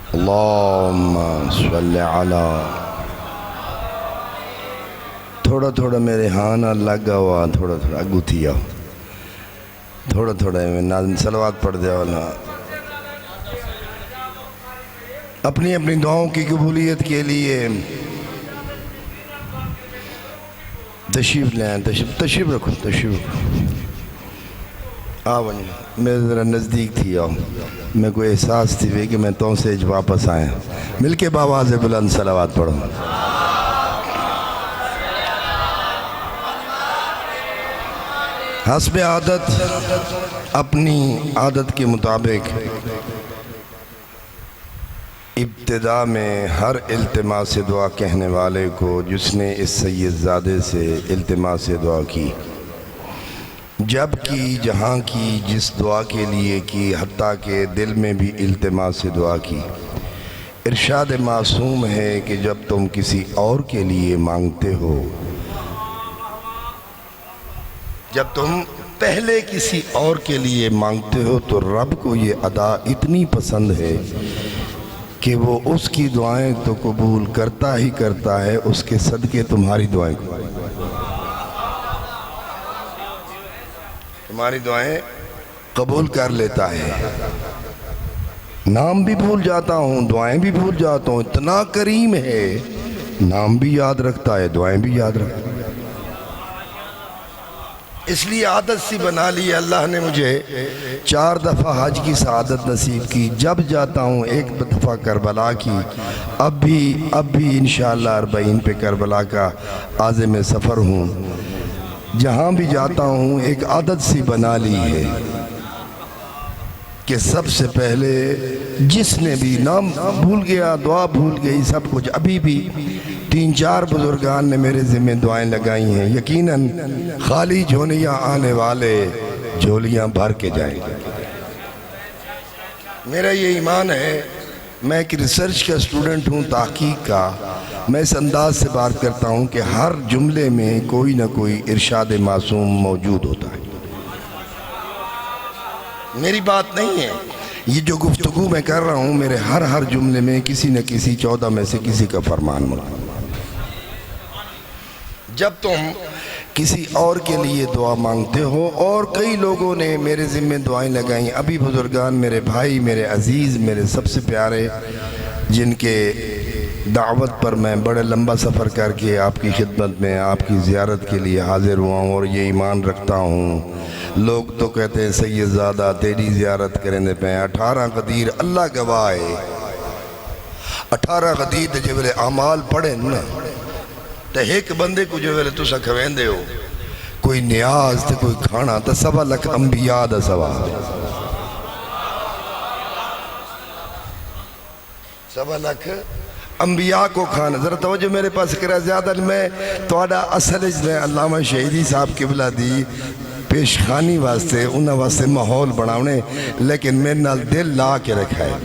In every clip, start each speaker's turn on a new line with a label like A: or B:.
A: अल्लाहुम्मा सल्लि अला। थोड़ा थोड़ा मेरे हाँ ना लगा हुआ, थोड़ा थोड़ा अगू थी आओ, थोड़ा थोड़ा ना सलवात पढ़ जाओ ना। अपनी अपनी दुआओं की कबूलियत के लिए तशरीफ़ ले आए, तशरीफ़ रखो, तशरीफ़ रखो। आ वही मेरे ज़रा नज़दीक थी आओ, मेरे को एहसास थी वे कि मैं तो से वापस आया। मिल के बावाज़ बुलंद सलावत पढ़ो। हस्ब आदत, अपनी आदत के मुताबिक इब्तिदा में हर इल्तिमास से दुआ कहने वाले को जिसने इस सैयदज़ादे से इल्तिमास से दुआ की, जबकि जहाँ की जिस दुआ के लिए की, हत्ता के दिल में भी इल्तिमास से दुआ की। इरशाद मासूम है कि जब तुम किसी और के लिए मांगते हो, जब तुम पहले किसी और के लिए मांगते हो तो रब को ये अदा इतनी पसंद है कि वो उसकी दुआएं तो कबूल करता ही करता है, उसके सदके तुम्हारी दुआएं, तुम्हारी दुआएं कबूल कर लेता है। नाम भी भूल जाता हूँ, दुआएं भी भूल जाता हूँ, इतना करीम है, नाम भी याद रखता है, दुआएं भी याद रखता है। इसलिए आदत सी बना ली अल्लाह ने मुझे। 4 दफ़ा हज की सआदत नसीब की, जब जाता हूँ 1 दफ़ा करबला की, अब भी इंशाअल्लाह 40 पे करबला का आज़िम सफ़र हूँ। जहाँ भी जाता हूँ एक आदत सी बना ली है कि सबसे पहले जिसने भी नाम भूल गया, दुआ भूल गई, सब कुछ, अभी भी 3-4 बुजुर्गान ने मेरे ज़िम्मे दुआएं लगाई हैं। यकीनन खाली झोलियाँ आने वाले झोलियाँ भर के जाएंगे। मेरा ये ईमान है, मैं एक रिसर्च का स्टूडेंट हूँ, तहकीक का। मैं इस अंदाज से बात करता हूँ कि हर जुमले में कोई ना कोई इरशाद मासूम मौजूद होता है। मेरी बात नहीं है, ये जो गुफ्तगू मैं कर रहा हूँ, मेरे हर जुमले में किसी न किसी 14 में से किसी का फरमान मौजूद। जब तुम किसी और के लिए दुआ मांगते हो, और कई लोगों ने मेरे ज़िम्मे दुआएं लगाई, अभी बुजुर्गान, मेरे भाई, मेरे अजीज़, मेरे सबसे प्यारे, जिनके दावत पर मैं बड़े लंबा सफ़र करके आपकी खिदमत में, आपकी ज़ियारत के लिए हाज़िर हुआ हूँ और ये ईमान रखता हूँ। लोग तो कहते हैं सैयदज़ादा तेरी ज़ियारत करेंदे पे 18 गदीर, अल्लाह गवाह है 18 गदीर जो वेले अमाल पढ़े न तो एक बंदे को जो वेले तुसा खवेंदे हो, कोई न्याज तो कोई खाना, तो 1.25 लाख अंबिया दा सवाब, 1.25 लाख अंबिया को खाना। जरा तवज्जो मेरे पास करा, ज़्यादा मैं थोड़ा असल ने अल्लामा शहीदी साहब किबला दी पेशखानी वास्ते, उन्होंने वास्ते माहौल बनाने, लेकिन मेरे नाल दिल ला के रखा है।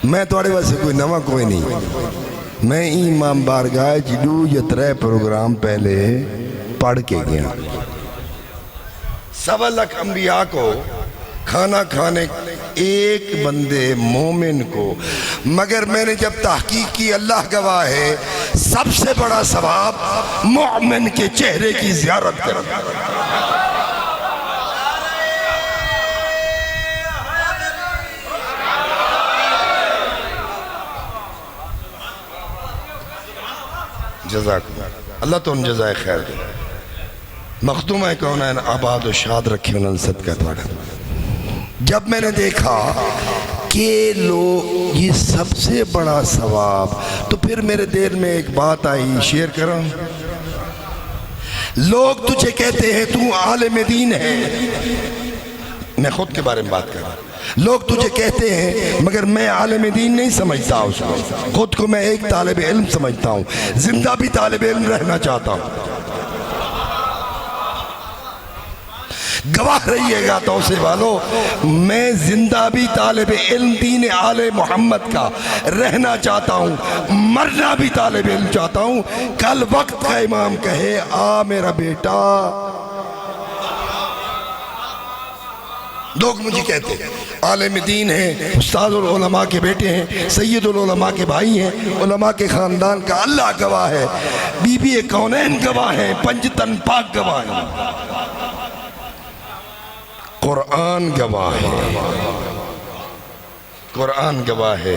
A: मैं थोड़े वास्ते कोई नवा कोई नहीं, मैं इमाम बारगाह 2 या 3 प्रोग्राम पहले पढ़ के गया। 1.25 लाख अंबिया को खाना खाने एक बंदे मोमिन को, मगर मैंने जब तहकीक की, अल्लाह गवाह है, सबसे बड़ा सवाब मोमिन के चेहरे की ज़ियारत करना। जज़ाकुम अल्लाह तो जज़ाए खैर दे, मखदूम है कौन है आबाद और शाद रखे उन्होंने सदका थोड़ा। जब मैंने देखा कि लोग ये सबसे बड़ा सवाब, तो फिर मेरे दिल में एक बात आई, शेयर करूं। लोग तुझे कहते हैं तू आलिम दीन है, मैं खुद के बारे में बात कर रहा हूं। लोग तुझे कहते हैं, मगर मैं आलिम दीन नहीं समझता उसको, खुद को मैं एक तालिब इल्म समझता हूँ, जिंदा भी तालिब इल्म रहना चाहता हूँ। गवाह रहिएगा तौसे वालों, मैं जिंदा भी तालिब इल्म दीन आले मोहम्मद का रहना चाहता हूँ, मरना भी तालिब इल्म चाहता हूँ। कल वक्त का इमाम कहे, आ मेरा बेटा लोग मुझे कहते आलिम दीन हैं, उस्तादुल उलमा के बेटे हैं, सैयदुल उलमा के भाई हैं, उलमा के ख़ानदान का अल्लाह गवाह है, बीबी कौनैन गवाह है, पंजतन पाक गवाह है, कुरान गवाह है। कुरान गवाह है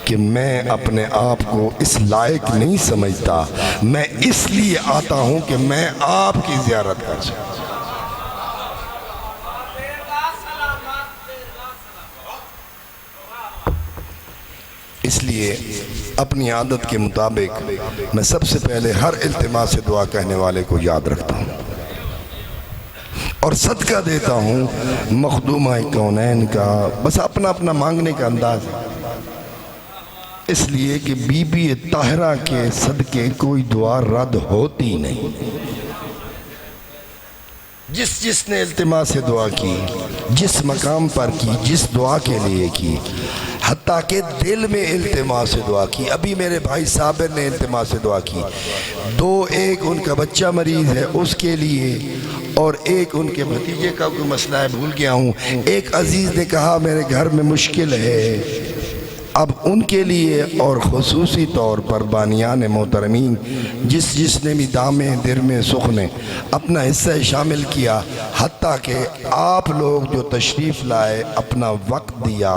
A: कि मैं अपने आप को इस लायक नहीं समझता, मैं इसलिए आता हूँ कि मैं आपकी ज़ियारत कर सकूँ। इसलिए अपनी आदत के मुताबिक मैं सबसे पहले हर इल्तिमास से दुआ कहने वाले को याद रखता हूँ और सदका देता हूँ मखदूमा कौनैन का। बस अपना अपना मांगने का अंदाज है, इसलिए कि बीबी ताहरा के सदके कोई दुआ रद्द होती नहीं। जिसने इल्तिमा से दुआ की, जिस मकाम पर की, जिस दुआ के लिए की, हत्ता के दिल में इल्तिमा से दुआ की। अभी मेरे भाई साबिर ने इल्तिमा से दुआ की, एक उनका बच्चा मरीज है उसके लिए, और एक उनके भतीजे का कोई मसला है भूल गया हूँ। एक अजीज़ ने कहा मेरे घर में मुश्किल है, अब उनके लिए और ख़ुसूसी तौर पर बानियान मोहतरमीन जिसने भी दामे दिर में सुख ने अपना हिस्सा शामिल किया, हत्ता कि आप लोग जो तशरीफ़ लाए अपना वक्त दिया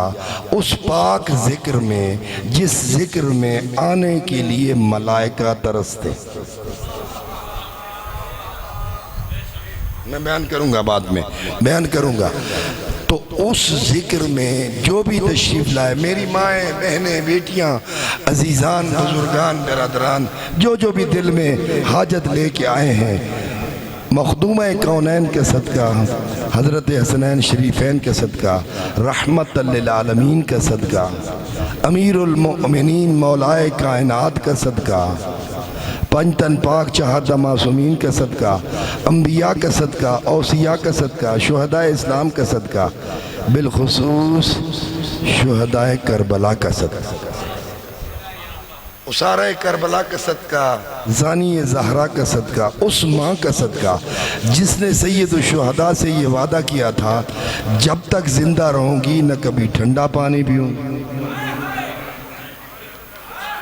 A: उस पाक ज़िक्र में, जिस ज़िक्र में आने के लिए मलाइका तरसते। मैं बयान करूँगा, बाद में बयान करूँगा। तो उस ज़िक्र में जो भी तशरीफ़ लाए, मेरी माएँ, बहनें, बेटियाँ, अजीज़ान, बुजुर्गान, बिरादरान, जो भी दिल में हाजत लेके आए हैं, मखदूमा कौनैन के सदका, हज़रत हसनैन शरीफ़ैन के सदका, रहमतल लिल आलमीन का सदका, अमीरुल मोमिनीन मौलाए कायनात का सदका, पंजतन पाक चहादा मासूमीन का सदका, अम्बिया का सदका, औसिया का सदका, शुहदाए इस्लाम का सदका, बिलखुसूस शुहदाए करबला का सदका, उसारा करबला का सदका, ज़ानी ज़हरा का सदका, उस माँ का सदका जिसने सैयद शुहदा से ये वादा किया था जब तक ज़िंदा रहूँगी न कभी ठंडा पानी पीऊँगी।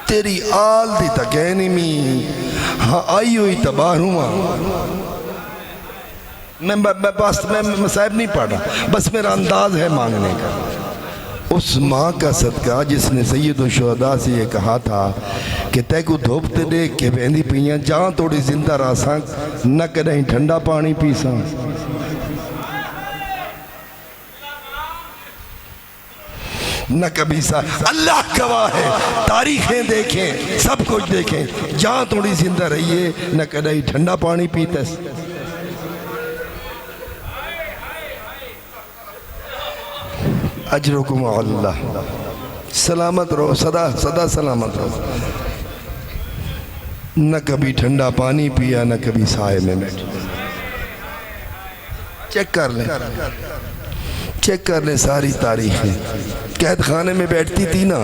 A: तेरी आल दी तकैनी मी हाँ आई हुई तबाह हुआ। मैं मसाइब नहीं पढ़ रहा, बस मेरा अंदाज है मांगने का। उस माँ का सदका जिसने सैयद शुहदा से ये कहा था कि तैकू धूप ते देख के बहंदी पियाँ जहाँ थोड़ी जिंदा रहा न कदें ठंडा पानी पीसा। न कभी सा, अल्लाह गवाह है, तारीखें देखें, सब कुछ देखें, जहाँ थोड़ी जिंदा रहिए न कदई ठंडा पानी पीते। अजरुकुम अल्लाह, सलामत रहो, सदा सदा सलामत रहो। न कभी ठंडा पानी पिया, न कभी साए में बैठे। चेक कर लें, चेक कर ले सारी तारीखें। कैद खाने में बैठती थी ना,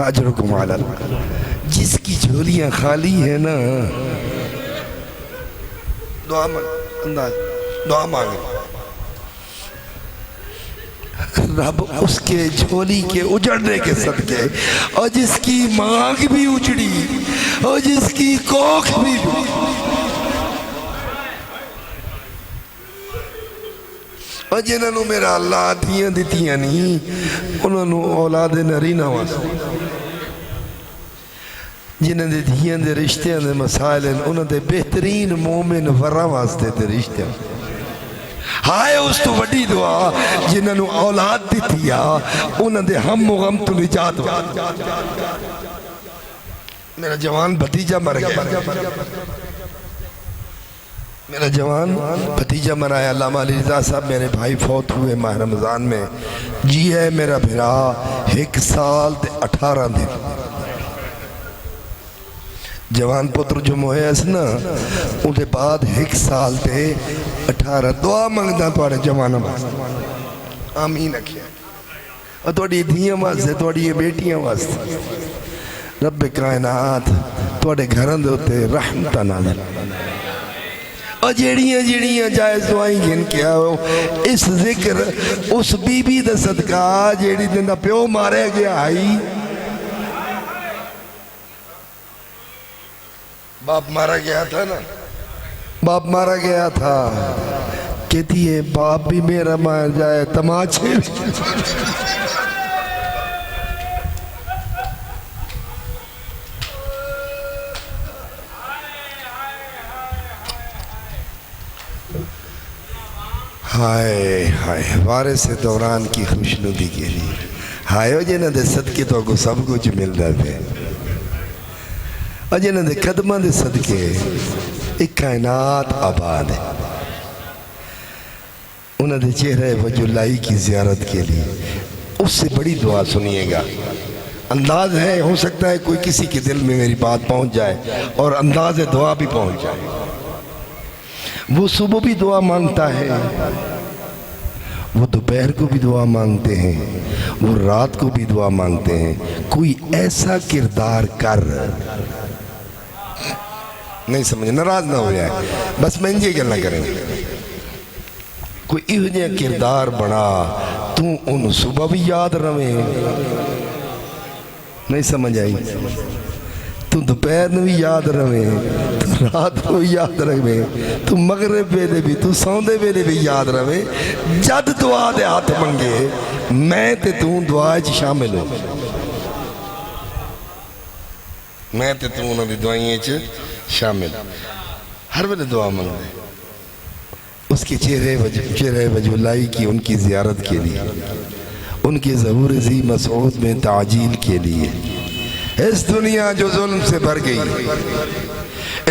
A: अजरुकुम अल्लाह, जिसकी झोलियां खाली है ना, दुआ मांगे, रब उसके झोली के उजड़ने के सदके, और जिसकी मांग भी उजड़ी और जिसकी कोख भी और जिन्होंने मेरा अल्लाह धियां दित्तियां नहीं, उन्होंने औलाद नरी ना वास्ते, जिन्होंने धियां दे रिश्ते दे मसाइल उन्होंने बेहतरीन मोमिन वरा वास्ते दे रिश्ते। हाय उस तो वड्डी दुआ जिन्होंने औलाद दित्ती आ, उन्होंने हम गम तो निजात। मेरा जवान भतीजा मर गया, मेरा जवान भतीजा मराया, अल्लामा अली रिज़ा साहब मेरे भाई फौत हुए माह रमज़ान में। जी है मेरा भिरा 1 साल ते 18 दिन। जवान पुत्र जो मोया ना उनके बाद 1 साल ते 18 दुआ मंगदा थोड़े जवाना वास्ते, आमीन आखिया, और थोड़ी धियां वास्ते, थोड़ी बेटियां वास्ते रब कायनात थोड़े घरों के उत्ते रहमत नाज़िल। और जेड़ियां जेड़ियां जायज़ दुआएं गिन के आओ इस जिक्र उस बीबी दा सदका जेड़ी जिंदा प्यो मारे गया आई बाप मारा गया था ना बाप मारा गया था कहती है बाप भी मेरा मार जाए तमाचे हाय हाय वारिस दौरान की खुशनुदी के लिए हाय हो जिन्हों के सदके तो अगो सब कुछ मिलता है और जिन्हों के कदमों के सदके एक कायनात आबाद है उन्होंने चेहरे वजुलाई की ज़ियारत के लिए उससे बड़ी दुआ सुनिएगा। अंदाज है हो सकता है कोई किसी के दिल में मेरी बात पहुंच जाए और अंदाज दुआ भी पहुंच जाए। वो सुबह भी दुआ मांगता है, वो दोपहर को भी दुआ मांगते हैं, वो रात को भी दुआ मांगते हैं। कोई ऐसा किरदार कर नहीं समझ नाराज ना हो जाए बस मैं ये गल्ला करेंगे कोई इहो जिहा किरदार बना तू उन सुबह भी याद रवे नहीं समझ आई तू दोपहर में भी याद रवे तू रात को भी याद रवे तू मगरिब वेले भी तू सौंदे वेले भी याद रवे जद दुआ दे हाथ मंगे मैं ते तू दुआ च शामिल हो मैं ते तू उन्होंने दुआइयों च शामिल हर वेले दुआ मंगते उसके चेहरे वजुलाई की उनकी ज़ियारत के लिए उनके ज़हूर ज़ी मसऊद में ताजील के लिए। इस दुनिया जो जुल्म से भर गई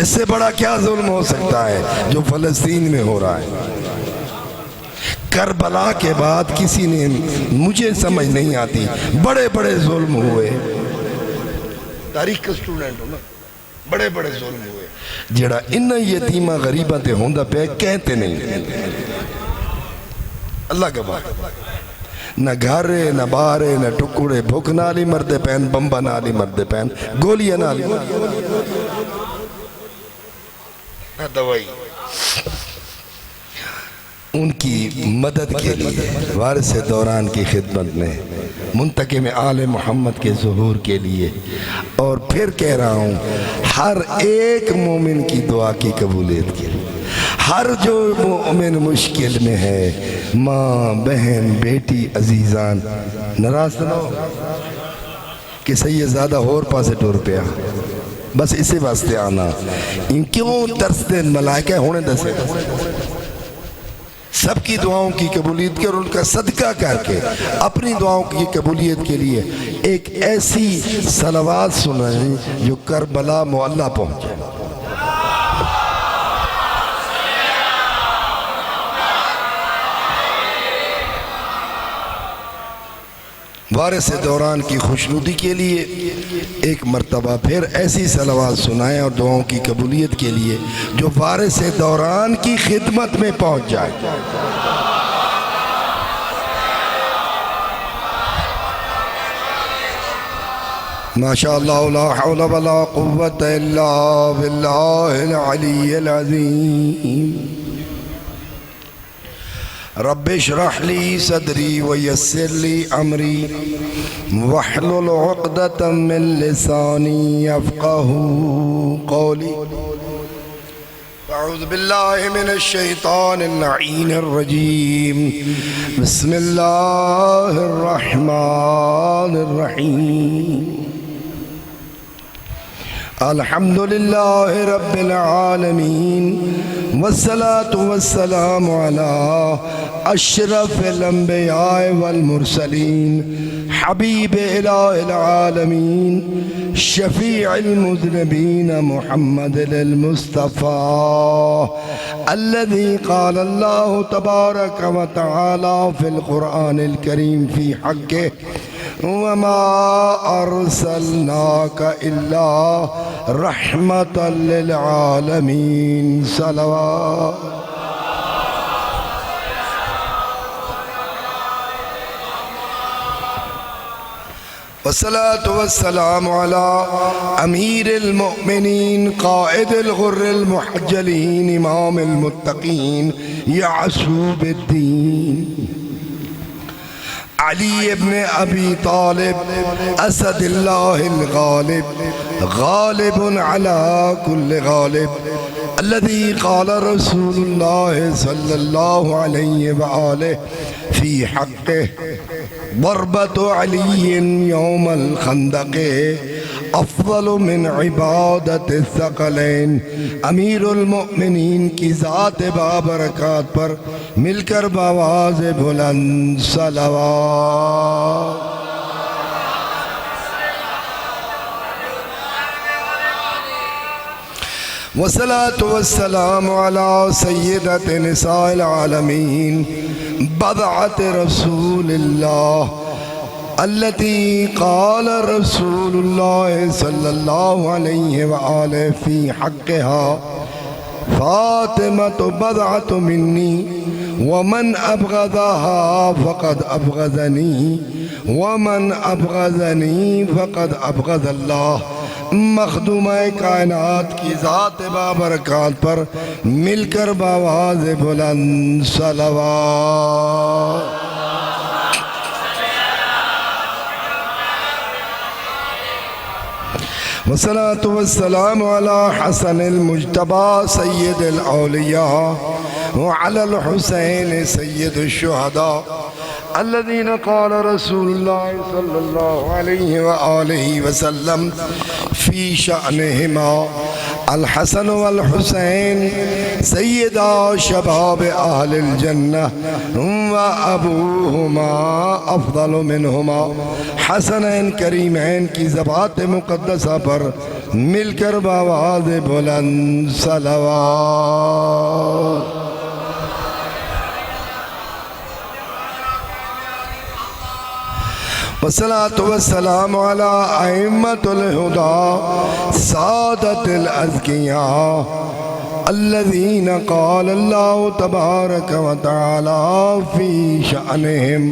A: इससे बड़ा क्या जुल्म हो सकता है जो फ़लस्तीन में हो रहा है। करबला के बाद किसी ने मुझे समझ नहीं आती बड़े बड़े जुल्म हुए तारीख का स्टूडेंट हो ना बड़े बड़े जुल्म हुए जेड़ा इन यतीमा गरीबा ते होंदा पे कहते नहीं अल्लाह के बाद न घर न बाहर न टुकड़े भुख नाल ही मरदे पैन बंबा नाल ही मरदे पैन गोलियां नाल दवाई उनकी मदद के लिए वारिस दौरान की खिदमत में मुंतकिम आले मोहम्मद के ज़ुहूर के लिए और फिर कह रहा हूँ हर एक मोमिन की दुआ की कबूलियत के लिए हर जो मोमिन मुश्किल में है माँ बहन बेटी अजीज़ान नाराज ना हो कि सही है ज़्यादा होर पासे टुर पिया बस इसी वास्ते आना इन क्यों तरसते मलाइका होने दसे सबकी दुआओं की कबूलियत के और उनका सदका करके अपनी दुआओं की कबूलियत के लिए एक ऐसी सलावात सुनाएं जो करबला मुअल्ला पहुंचे। वारिस दौरान की खुशनुदी के लिए एक मर्तबा फिर ऐसी सलावात सुनाएं और दुआओं की कबूलियत के लिए जो वारिस दौरान की खिदमत में पहुंच जाए। माशाअल्लाह ला हौला वला कुव्वता इल्ला बिल्लाहिल अलिय्यिल अज़ीम। रब्बि इश्रह ली सदरी व यस्सिर ली अमरी वहलुल उक़दतम मिन लिसानी यफ़क़हू क़ौली। अऊज़ु बिल्लाहि मिनश शैतानिर लईनिर रजीम। बिस्मिल्लाहिर रहमानिर रहीम। अल्हम्दुलिल्लाहि रब्बिल आलमीन वस्सलातु वस्सलामु अला अशरफिल अंबिया वल मुरसलीन हबीब इलाहिल आलमीन शफीउल मुज़निबीन मुहम्मदिल मुस्तफ़ा अल्लज़ी क़ाल अल्लाहु तबारक व तआला फ़िल क़ुरआनिल करीम फ़ी हक़्क़िही वमा अर्सलनाका इल्ला रहमतल लिल आलमीन। सलवात। वस्सलातु वस्सलामु अला अमीरिल मोमिनीन क़ाइदिल गुर्रिल मुहज्जलीन इमामिल मुत्तक़ीन यासूबिद्दीन अली इब्न अबी तालिब असदिल्लाहिल गालिब गालिबुन अला कुल्लि गालिब अल्लज़ी क़ाल रसूलुल्लाह सल्लल्लाहु अलैहि व आलिहि फ़ी हक़्क़िहि ज़रबतु अलीय्यिन यौमल ख़ंदक़ अफ़ज़लु मिन इबादतिस सकलैन। अमीरुल मोमिनीन की ज़ात बाबरकत पर मिलकर बआवाज़ बुलंद सलवात। वस्सलातु वस्सलामु अला सय्यदति निसाइल आलमीन बदअत रसूलिल्लाह अल्लती क़ाल रसूलुल्लाह सल्लल्लाहु अलैहि व आलिहि फ़ी हक़्क़िहा फ़ातिमतु बदअतु मिन्नी वमन अबग़ज़हा फ़क़द अबग़ज़नी वमन अबग़ज़नी फ़क़द अबग़ज़ल्लाह। मखदूम-ए कायनात की ज़ात बाबरकत पर मिलकर बआवाज़ बुलंद सलवात। वस्सलातु वस्सलामु अला हसनिल मुज्तबा सय्यिदिल औलिया व अलल हुसैन सय्यिदुश शुहदा अल्लज़ीना क़ाल रसूलुल्लाह सल्लल्लाहु अलैहि व आलिहि वसल्लम फ़ी शअनिहिमा अल हसन वल हुसैन सय्यदा शबाब अहलिल जन्नह व अबूहुमा अफ़ज़लु मिनहुमा। हसनैन करीमैन की ज़बात मुक़द्दसा पर मिलकर बआवाज़ बुलंद सलवात। वस्सलातु वस्सलामु अला अइम्मतिल हुदा सादतिल अज़किया अल्लज़ीना क़ाल अल्लाहु तबारक व तआला फ़ी शअनिहिम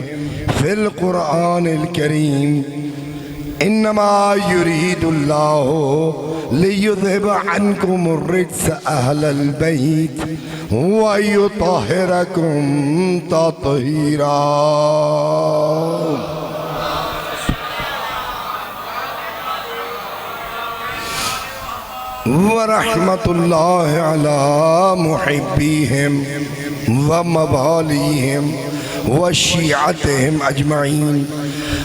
A: फ़िल क़ुरआनिल करीम इन्नमा युरीदुल्लाहु लियुज़हिब अन्कुमुर रिज्स अहलल बैत व युतहिरकुम तत्हीरा। व रहमतुल्लाहि अला मुहिब्बिहिम व मवालिहिम व शिअतिहिम अजमईन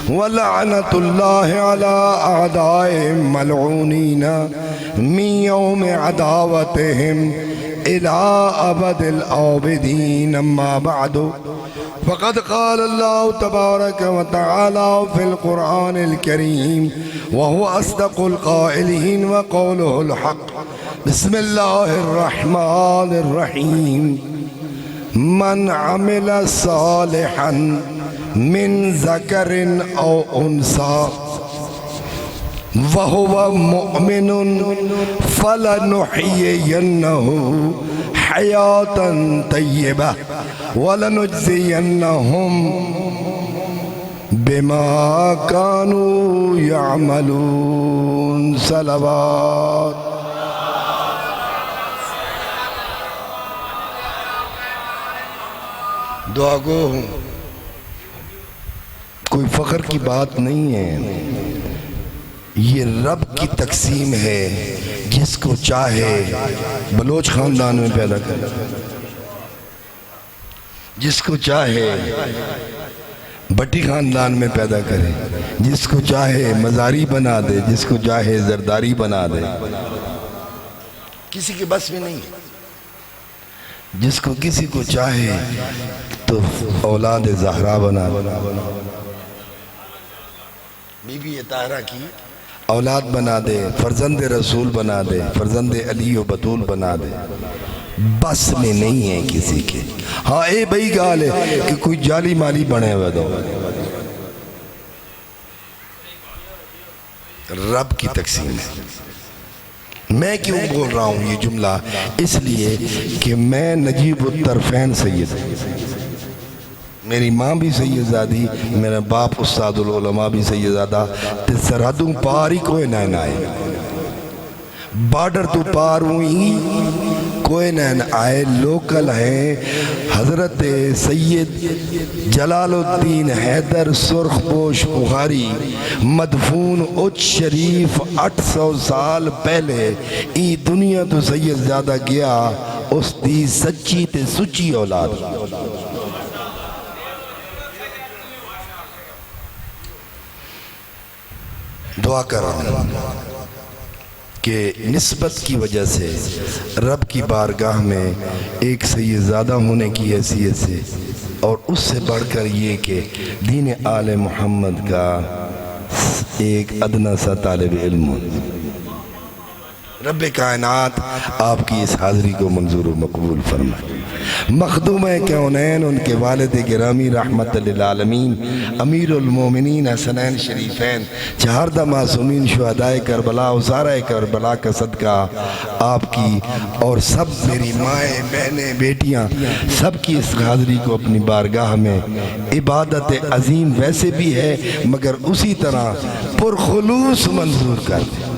A: व लअनतुल्लाहि अला अअदाइहिम मलऊनीन मिन यौमि अदावतिहिम इला अबदिल आबिदीन। अम्मा बअदु फ़क़द क़ाल अल्लाहु तबारक व तआला फ़िल क़ुरआनिल करीम व हुवा अस्दक़ुल क़ाइलीन व क़ौलुहुल हक़्क़। बिस्मिल्लाहिर रहमानिर रहीम। मन अमिला सालिहन मिन ज़करिन औ उन्सा व हुवा मुअमिनुन फलनुहयियन्नहु हयातन तय्यबा व लनुज्ज़ियन्नहुम बिमा कानू यअमलून। सलवात। दुआ गो हूँ, कोई फ़ख्र की बात नहीं है, ये रब की तकसीम है, जिसको चाहे बलोच ख़ानदान में पैदा करे, जिसको चाहे भट्टी ख़ानदान में पैदा करे, जिसको चाहे मज़ारी बना दे, जिसको चाहे जरदारी बना दे, किसी के बस में नहीं है। जिसको किसी को चाहे तो औलाद ज़हरा बना दे, बीबी ताहरा की औलाद बना दे, फर्जंद रसूल बना दे, फर्जंद अली व बतूल बना दे, बस में नहीं है किसी के। हाँ ये बई गाल है कि कोई जाली माली बने हुए दो, रब की तकसीम है। मैं क्यों बोल रहा हूँ ये जुमला, इसलिए कि मैं नजीब उत तरफ़ैन सैयद मेरी माँ भी सैयदजादी, मेरा बाप उस्तादुल उलमा भी सैयदजादा, ते सरहदों पार ही कोई ना आए, बॉर्डर तो पार हुई कोई न आए। लोकल हैं हज़रत सैयद जलालुद्दीन हैदर सुर्खपोश बुखारी मदफून उच्च शरीफ 800 साल पहले ई दुनिया तो सैयद ज़्यादा गया, उस दी सच्ची ते सुची औलाद। दुआ करो कि निस्बत की वजह से रब की बारगाह में एक सैयदज़ादा होने की हैसियत से और उससे बढ़कर ये कि दीन आले मोहम्मद का एक अदना सा तालिब इल्म, रब कायनात आपकी इस हाज़री को मंजूर व मकबूल फरमाए। मखदूम कौनैन उनके वालिद गिरामी रहमतुल आलमीन अमीरुल मोमिनीन हसनैन शरीफैन चहारदा मासूमीन शुहदाए करबला उसारा करबला का सदका आपकी और सब मेरी माएँ बहनें बेटियाँ सब की इस हाज़री को अपनी बारगाह में इबादत अजीम वैसे भी है मगर उसी तरह पुरखुलूस मंजूर कर दे।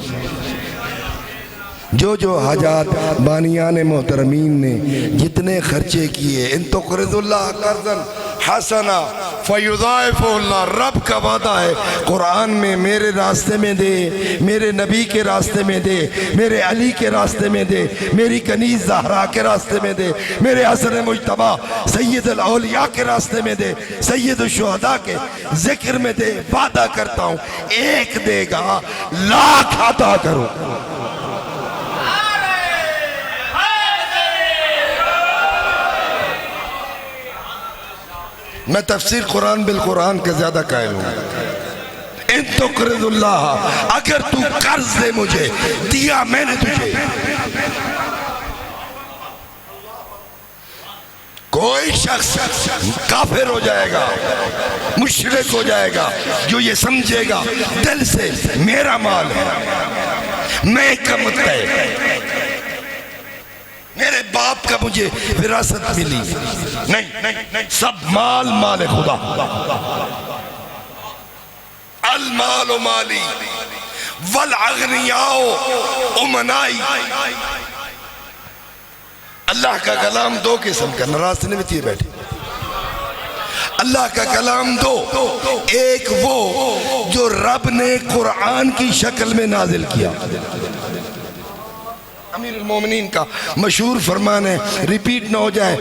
A: जो हाजात बानियान मोहतरमीन ने जितने खर्चे किए, इन तो क़र्ज़ुल्लाह कर्ज़न हसना फ़युज़ाइफ़ुल्लाह, रब का वादा है कुरान में, मेरे रास्ते में दे, मेरे नबी के रास्ते में दे, मेरे अली के रास्ते में दे, मेरी कनीज़ ज़हरा के रास्ते में दे, मेरे हसन मुज्तबा सैयदुल औलिया के रास्ते में दे, सैयदुल शुहदा के ज़िक्र में दे। वादा करता हूँ एक देगा लाख अता करो। मैं तफसीर कुरान बिल कुरान का ज्यादा कायल हूँ। इन तो क़र्ज़ुल्लाह, अगर तू कर्ज दे मुझे, दिया मैंने तुझे। कोई शख्स काफिर हो जाएगा, मुशरिक हो जाएगा जो ये समझेगा दिल से मेरा माल है, मैं का मुत्तहिद, मेरे बाप का मुझे विरासत मिली, नहीं, सब माल माल खुदा। अल माल माली वल अगनियाओ उमनाई। अल्लाह का कलाम दो किस्म का, नाराज नहीं बतिए बैठे। अल्लाह का कलाम दो, एक वो जो रब ने कुरान की शक्ल में नाजिल किया, अमीरुल मोमिनीन का मशहूर फरमान है, रिपीट ना हो जाए,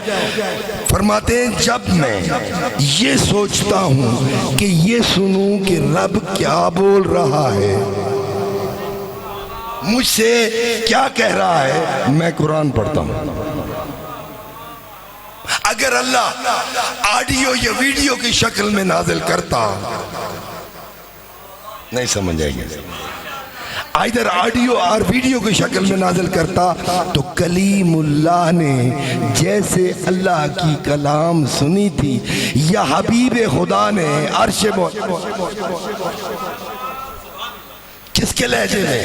A: फरमाते हैं जब मैं ये सोचता हूँ कि ये सुनूं कि रब क्या बोल रहा है, मुझसे क्या कह रहा है, मैं कुरान पढ़ता हूँ। अगर अल्लाह ऑडियो या वीडियो की शक्ल में नाजिल करता, नहीं समझ आएगी, इधर ऑडियो और वीडियो की शक्ल में नाजिल करता तो कलीमुल्लाह ने जैसे अल्लाह की कलाम सुनी थी या हबीब खुदा ने अर्श किसके लहजे में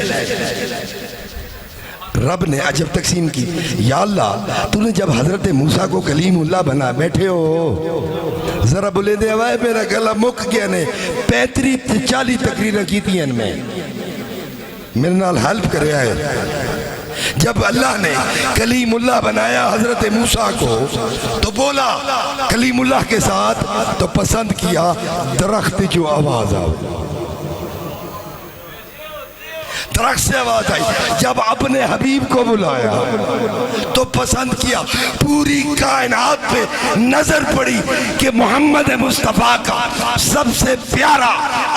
A: रब ने अजब तकसीम की। या अल्लाह तूने जब हजरत मूसा को कलीमुल्लाह बना बैठे हो, जरा बोले दे हवाए मेरा गला मुक गया ने 35-40 तकरीरें की थी इनमें, मेरे नाल हेल्प कर रहा है। जब अल्लाह ने कलीमुल्लाह बनाया हजरत मूसा को तो बोला कलीमुल्लाह के साथ, तो पसंद किया दरख्त जो आवाज आओ, दरख्त से आवाज आई। जब अपने हबीब को बुलाया तो पसंद किया, पूरी कायनात पे नजर पड़ी कि मोहम्मद मुस्तफ़ा का सबसे प्यारा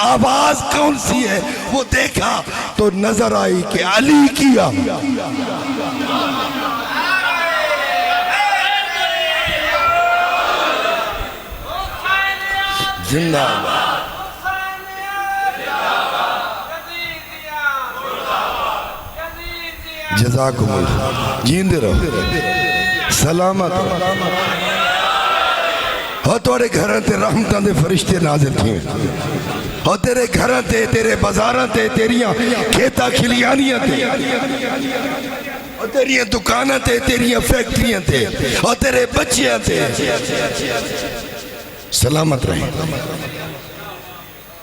A: आवाज कौन सी है, वो देखा तो नजर आई कि अली किया। जिंदाबाद, जज़ाकुमुल्लाह, जींदे रहो, सलामत हो। थोड़े घर ते रहमतां दे फरिश्ते नाज़िल थिए, और तेरे घर ते, तेरे बाजारां ते, तेरियां खेतां खिलियानियां ते, और तेरियां दुकानां ते, तेरियां फैक्ट्रियां ते, और तेरे बच्चियां ते सलामत रहें।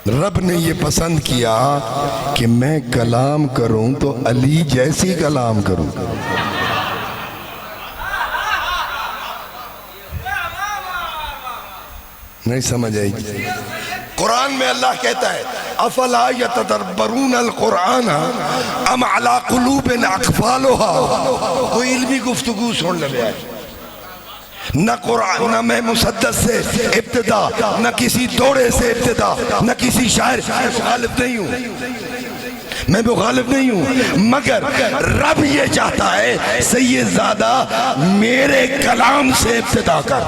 A: रब ने ये पसंद किया कि मैं कलाम करूं तो अली जैसी कलाम करूं। नहीं समझ आई? कुरान में अल्लाह कहता है अफला यतदब्बरून अल कुरान अम अला कुलूबिन अक़फ़ालुहा। कोई इल्मी गुफ्तगू सुन ले, न कुरान न मैं मुसद्दस से इब्तिदा, न किसी दौड़े से इब्तिदा, न किसी शायर। मुखालिफ नहीं हूँ, मैं मुखालिफ नहीं हूँ, मगर रब ये चाहता है सैयदज़ादा मेरे कलाम से इब्तिदा कर।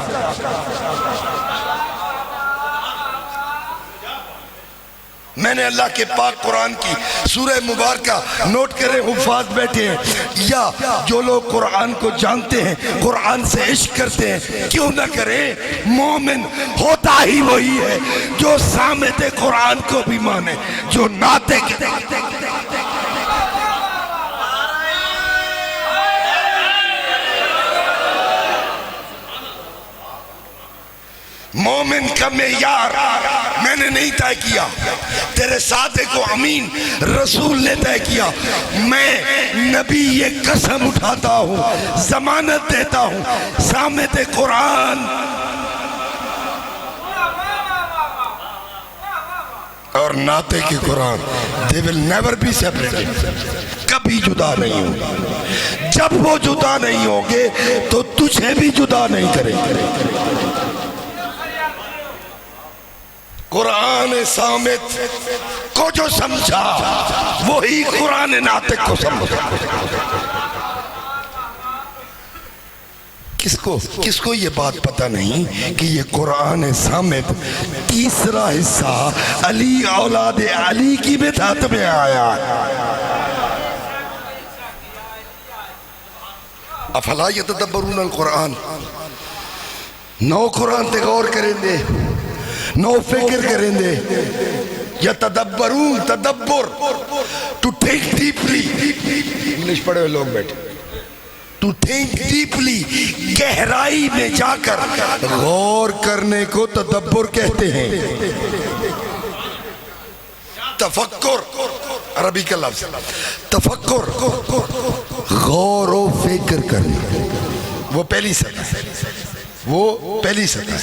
A: मैंने अल्लाह के पाक कुरान की सूरह मुबारका नोट करे, हुफ़ाज़ बैठे हैं या जो लोग कुरान को जानते हैं, कुरान से इश्क करते हैं, क्यों ना करें। मोमिन होता ही वही है जो सामते कुरान को भी माने, जो नाते मोमिन का मेयार मैंने नहीं तय किया, तेरे साथे को अमीन रसूल ने तय किया। मैं नबी ये कसम उठाता हूँ, जमानत देता हूँ, सामते कुरान और नाते के Quran they will never be separated, कभी जुदा नहीं होंगे। जब वो जुदा नहीं होंगे तो तुझे भी जुदा नहीं करेंगे। कुरान सामित को जो समझा वही कुरान नातिक को समझा। किसको ये बात पता नहीं कि ये कुरान सामित तीसरा हिस्सा अली औलाद अली की बिदात में आया। अफला यतदब्बरून अल कुरान, नौ कुरान ते गौर करेंगे, नो फिक्र करेंगे, या तदब्बरून तदब्बुर टू थिंक डीपली। इंग्लिश पढ़े हुए लोग बैठे, टू थिंक डीपली, गहराई में जाकर गौर करने को तदब्बुर कहते हैं। तफक्कुर अरबी का लफ्ज, तफक्कुर गौर व फिक्र करना, वो पहली सदा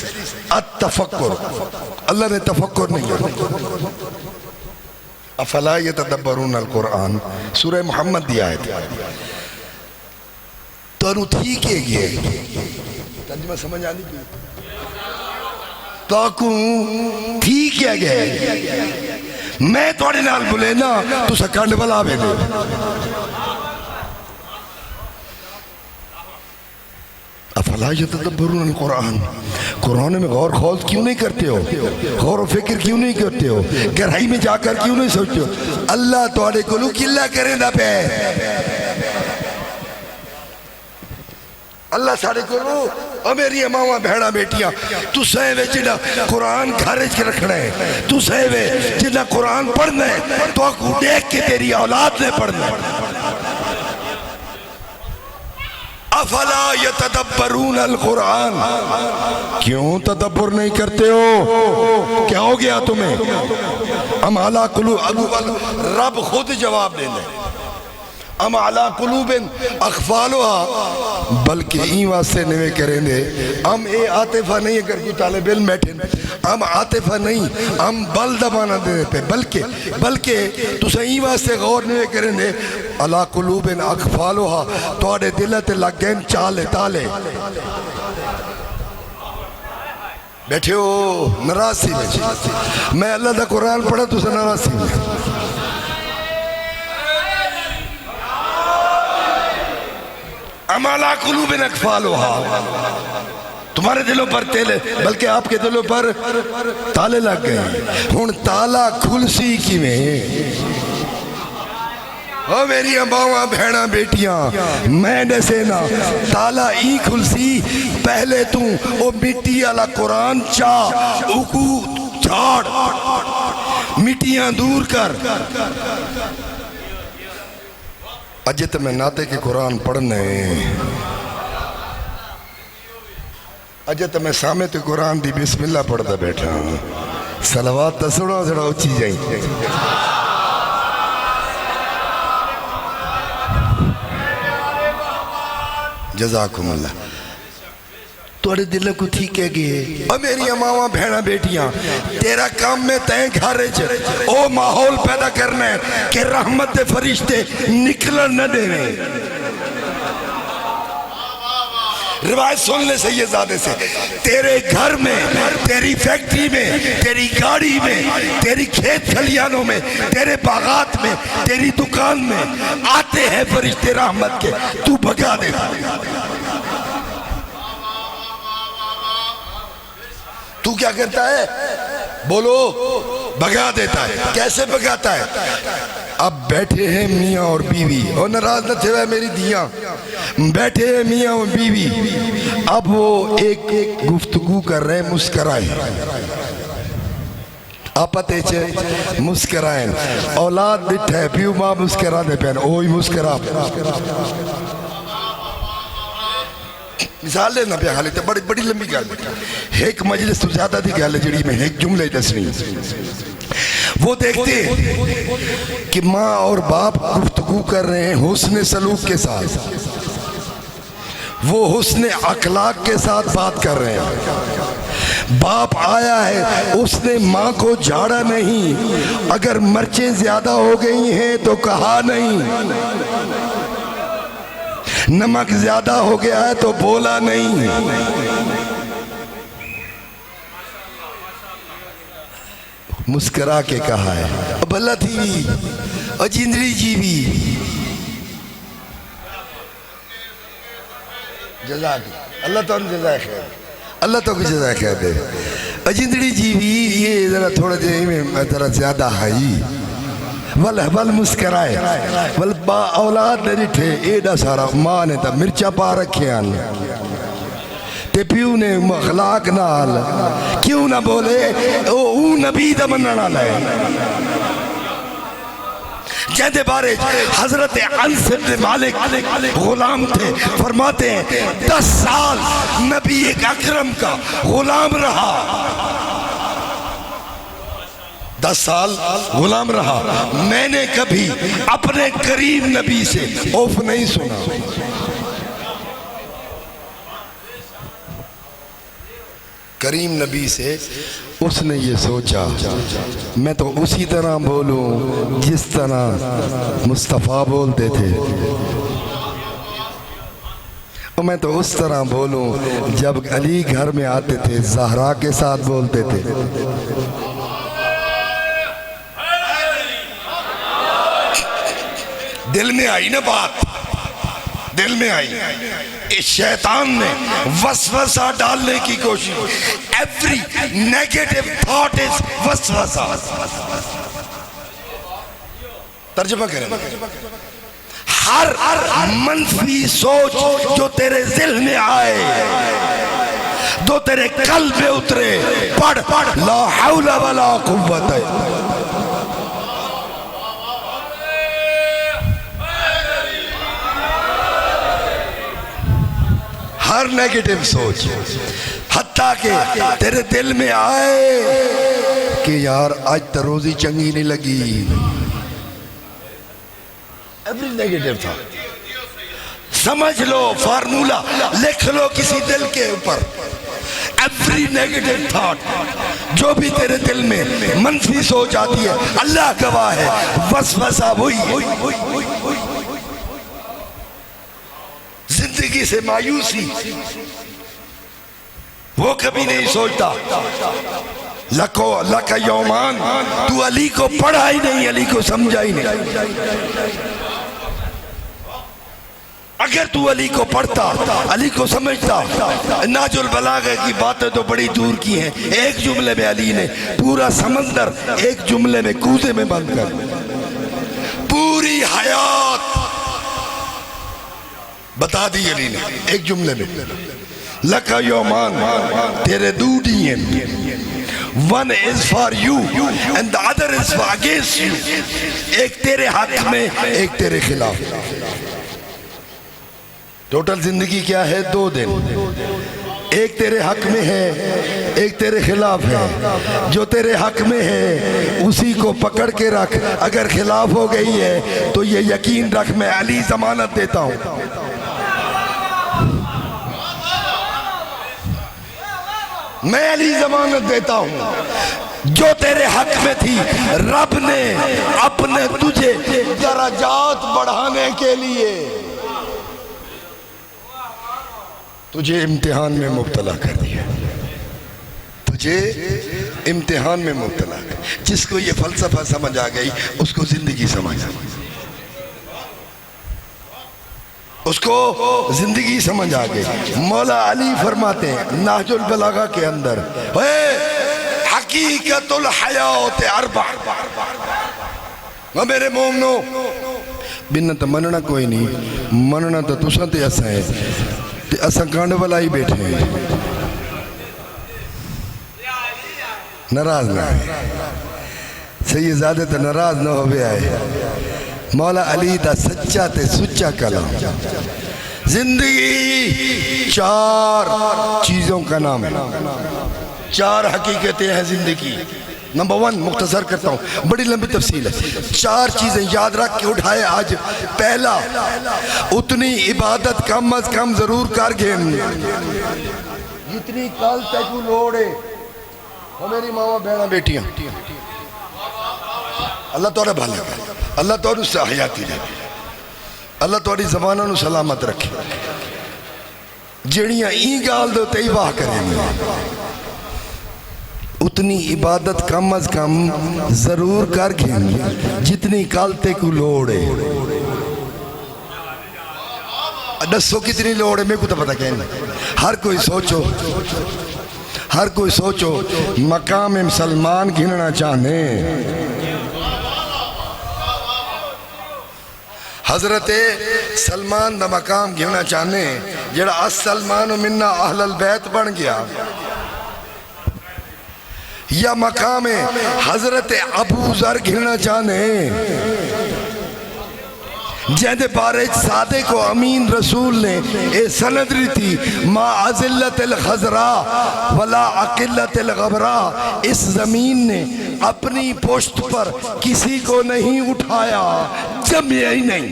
A: अतफक्कुर। अल्लाह ने तफक्कुर नहीं किया। अफला यतदब्बरून अल कुरान सूरह मोहम्मद दी आयत तो ठीक है, तर्जुमा समझ आनी ताकू ठीक है गए। मैं थोड़े नाल बोले ना तुसा कंड बला बेने। अफला यतदब्बरून अल कुरान, कुरान में गौर खौज क्यों नहीं करते हो, गौर फिक्र क्यों नहीं करते हो, गहराई में जाकर क्यों नहीं सोचते हो। अल्लाह तुहाडे कोलों किल्ला करे ना पे, अल्लाह साढ़े को मेरी मावा भैड़ा बेटियां तुसें वे जिन्ना कुरान घर च रखना है, तुसें वे जिन्ना कुरान पढ़ना है, तो देख के तेरी औलाद ने पढ़ना है। अफला यतदब्बरून अल कुरान, क्यों तदब्बुर नहीं करते हो, क्या हो गया तुम्हें। अम अला कुलूब, रब खुद जवाब देने, अम अला कुलूबिन अक़फ़ालुहा, बल्कि ई वास्ते नवे करेंगे। हम ए आतिफा नहीं है, अगर कोई तालिब इल्म बैठे, हम आतिफा नहीं, हम बल दबाना दे पे, बल्कि तुसें ई वास्ते गौर नवे करेंगे। अला कुलूबिन अक़फ़ालुहा, तुहाडे दिल ते लग गए चाले ताले। बैठे हो नाराज़ी में, मैं अल्लाह दा कुरान पढ़ा, तुसें नाराज़ी में। अमाला कुलूबिन अक़फ़ालुहा, तुम्हारे दिलों पर तेले, बल्कि आपके दिलों पर ताले लग गए। हुण ताला खुलसी किवें। ओ मेरी मावा भैणा बेटियां, मैं दसे ना ताला ई खुलसी, पहले तू ओ मिट्टी वाला कुरान चा उकू झाड़, मिट्टियां दूर कर। अज तो मैं नाते के कुरान पढ़ने, अच्छा तो मैं सामे तो कुरान दी बिस्मिल्लाह पढ़ता बैठा हूँ। सलवात तो सुनो थोड़ा उच्ची जाई। जज़ाकुमुल्लाह। थोड़े दिल को ठीक है गए और मेरी मावा भैना बेटियां तेरा काम में तय घर ओ माहौल पैदा करना है कि रहमत दे फरिश्ते निकलन न देवे। रिवायत सुन ले सैयदजादे से, तेरे घर में, तेरी फैक्ट्री में, तेरी गाड़ी में, तेरी खेत खलियानों में, तेरे बागात में, तेरी दुकान में आते हैं फरिश्ते रहमत के, तू भगा दे। तू क्या करता है? बोलो। भगा देता है। कैसे भगाता है? अब बैठे हैं मियाँ और बीवी, और नाराज न थे मेरी दियाँ, बैठे हैं मियाँ और बीवी। अब वो एक गुफ्तगू कर रहे हैं, मुस्कराए आपते मुस्कराए। औलाद दिठ है प्यू माँ मुस्करा दे पैन ओ मुस्करा मिसाल लेना पे हाल तो बड़ी बड़ी लंबी गल एक मजलिस तो ज्यादा दी गल जी मैं एक जुमले दसनी। वो देखते कि माँ और बाप गुफ्तगू कर रहे हैं हुस्न सलूक के साथ, वो हुस्न अखलाक के साथ बात कर रहे हैं। बाप आया है, उसने माँ को झाड़ा नहीं, अगर मिर्चें ज्यादा हो गई हैं तो कहा नहीं, नमक ज्यादा हो गया है तो बोला नहीं। मुस्करा के कहा है भला थी और जिंदड़ी जीवी। जज़ाक अल्लाह तो जज़ा खैर, अल्लाह तो जज़ा खैर दे। अजिंदड़ी जीवी ये जरा थोड़ा देर में जरा ज्यादा है वल मुस्कराए वल बा औलाद ने डिठे एडा सारा मां ने तो मिर्चा पा रखे ते प्यू ने अखलाक नाल क्यों ना बोले ओ नबी दा मनण वाला है जैसे बारे हजरत अनस इब्न मालिक गुलाम थे, फरमाते हैं 10 साल नबी अकरम का गुलाम रहा, 10 साल गुलाम रहा। मैंने कभी अपने करीब नबी से औफ नहीं सुना। करीम नबी से उसने ये सोचा मैं तो उसी तरह बोलूं जिस तरह मुस्तफ़ा बोलते थे, और मैं तो उस तरह बोलूं जब अली घर में आते थे ज़हरा के साथ बोलते थे। दिल में आई ना बात, दिल में आई। इस शैतान ने वसवसा डालने की कोशिश। एवरी नेगेटिव थॉट इज वसवसा। तर्जुमा करें, हर मनफी सोच जो तेरे दिल में आए, जो तेरे कल्ब में उतरे, पढ़ ला हौला वला कुव्वत। हर नेगेटिव सोच हत्ता के तेरे दिल में आए कि यार आज तो रोजी चंगी नहीं लगी, एवरी नेगेटिव था। समझ लो फार्मूला, लिख लो किसी दिल के ऊपर। एवरी नेगेटिव थॉट जो भी तेरे दिल में मनफी सोच आती है, अल्लाह गवाह है वसवसा वही। जिंदगी से मायूसी वो कभी नहीं सोचता। लका यौमान, तू अली को पढ़ा ही नहीं, अली को समझा ही नहीं। अगर तू अली को पढ़ता, अली को समझता, नाजुल बलागा की बातें तो बड़ी दूर की हैं। एक जुमले में अली ने पूरा समंदर एक जुमले में कूजे में बंद कर, पूरी हयात बता दी अली ने एक जुमले में। लका यौमान, तेरे दो डी हैं, one is for you and the other is for against you. एक तेरे हक में, एक तेरे खिलाफ। टोटल जिंदगी क्या है? 2 दिन। एक तेरे हक में है, एक तेरे खिलाफ है। जो तेरे हक में है उसी को पकड़ के रख, अगर खिलाफ हो गई है तो ये यकीन रख मैं अली जमानत देता हूँ। मैं अली जमानत देता हूँ। जो तेरे हक में थी, रब ने अपने तुझे दराजात बढ़ाने के लिए तुझे इम्तिहान में मुब्तला कर दिया, तुझे इम्तिहान में मुब्तला कर। जिसको ये फलसफा समझ आ गई उसको जिंदगी समझ आ गई, उसको जिंदगी समझ आ गई। मौला अली फरमाते हैं नाहजुल बलागा के अंदर, हकीकतुल हयात अरबा, मेरे मोमनो बिना तो मनना कोई नहीं, मनना तो तुसा ते असा है, ते असा कांड वाला ही बैठे हैं। नाराज ना है सही ज़्यादा तो नाराज ना हो गया है। मौला अली दा सच्चा ते सुच्चा कलाम। जिंदगी चार चीजों का नाम है, चार हकीकतें हैं जिंदगी। नंबर वन, मुख्तसर करता हूँ, बड़ी लंबी तफसील है। चार चीजें याद रख के उठाए आज। पहला, उतनी इबादत कम अज कम जरूर कर घेन जितनी कल तक लोड़ है। और मेरी मावा बहना बेटियां, अल्लाह तोड़ा भला करे, अल्लाह तोड़ू हयाती दे, अल्लाह तोड़ी ज़बानां नूं सलामत रखे। जड़ियां ई गाल दो ते वाह करेंगे। उतनी इबादत कम अज कम जरूर कर घेन जितनी कालते को लोड़ है। दसो कितनी लोड़ है, मेरे को तो पता क्या नहीं। हर कोई सोचो, हर कोई सोचो मकाम सलमान गिनना चाहने। हजरत सलमान दा मकाम गिनना चाहने, जड़ा अस सलमान मिन्ना अहलल बैत बन गया, या मकाम हजरत अबू जर गिनना चाहने जेंदे बारे सादे को अमीन रसूल ने ए सनद दी थी, मा अजिल्लतिल खजरा वला अकिल्लतिल गबरा। इस जमीन ने अपनी पुश्त पर किसी को नहीं उठाया, जमिया ही नहीं।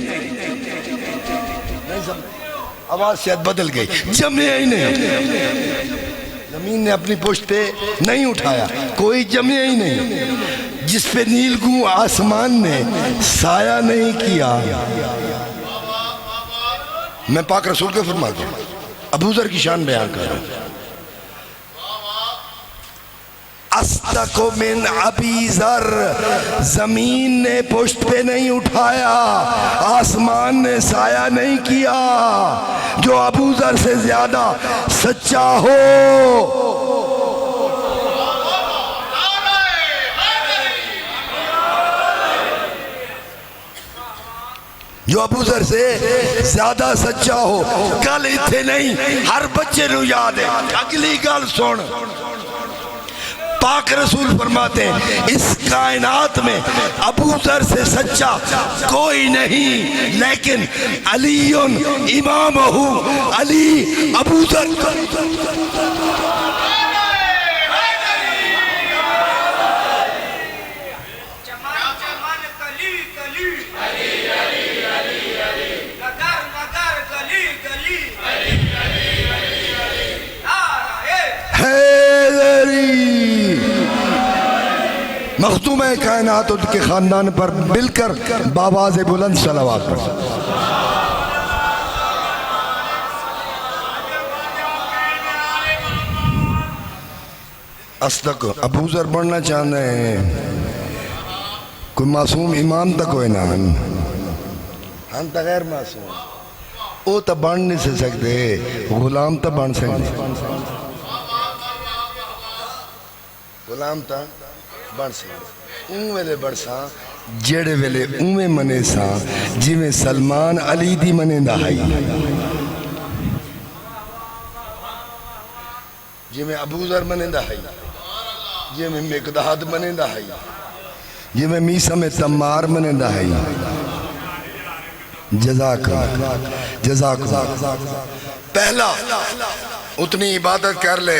A: आवाज शायद बदल गई, जमिया ही नहीं। जमीन ने अपनी पुश्त पे नहीं उठाया, कोई जमिया ही नहीं। जिस पे नीलगू आसमान ने साया नहीं किया। मैं पाक रसूल के फरमाता हूं, अबू जर की शान बयान कर रहा हूं। अस्तको मिन अबी जर, जमीन ने पुश्त पे नहीं उठाया, आसमान ने साया नहीं किया। जो अबू जर से ज्यादा सच्चा हो, जो अबू जर से ज्यादा सच्चा हो। गल इत्थे नहीं, हर बच्चे नू याद है। अगली गल सुन, पाक रसूल फरमाते हैं इस कायनात में अबू जर से सच्चा कोई नहीं, लेकिन अलीउन इमामहू, अली अबू जर मखदूम कायनात उनके खानदान पर मिलकर बावाज़ बुलंद सलावत पर। अस्तक अबू जर बनना चाहते हैं, कोई मासूम इमाम तक कोई ना, हम तो गैर मासूम, वो तो बन नहीं सकते, गुलाम तो बन सकते, गुलाम तो बन सकते। उन वेले बरसा जेड़े वेले उमें मने सा जिमें सलमान अली दी मने दहाई, जिमें अबू जर मने दहाई, जिमें मिकदाद मने दहाई, जिमें मीसा में तम्मार मने दहाई। जज़ाक जज़ाक। पहला उतनी इबादत कर ले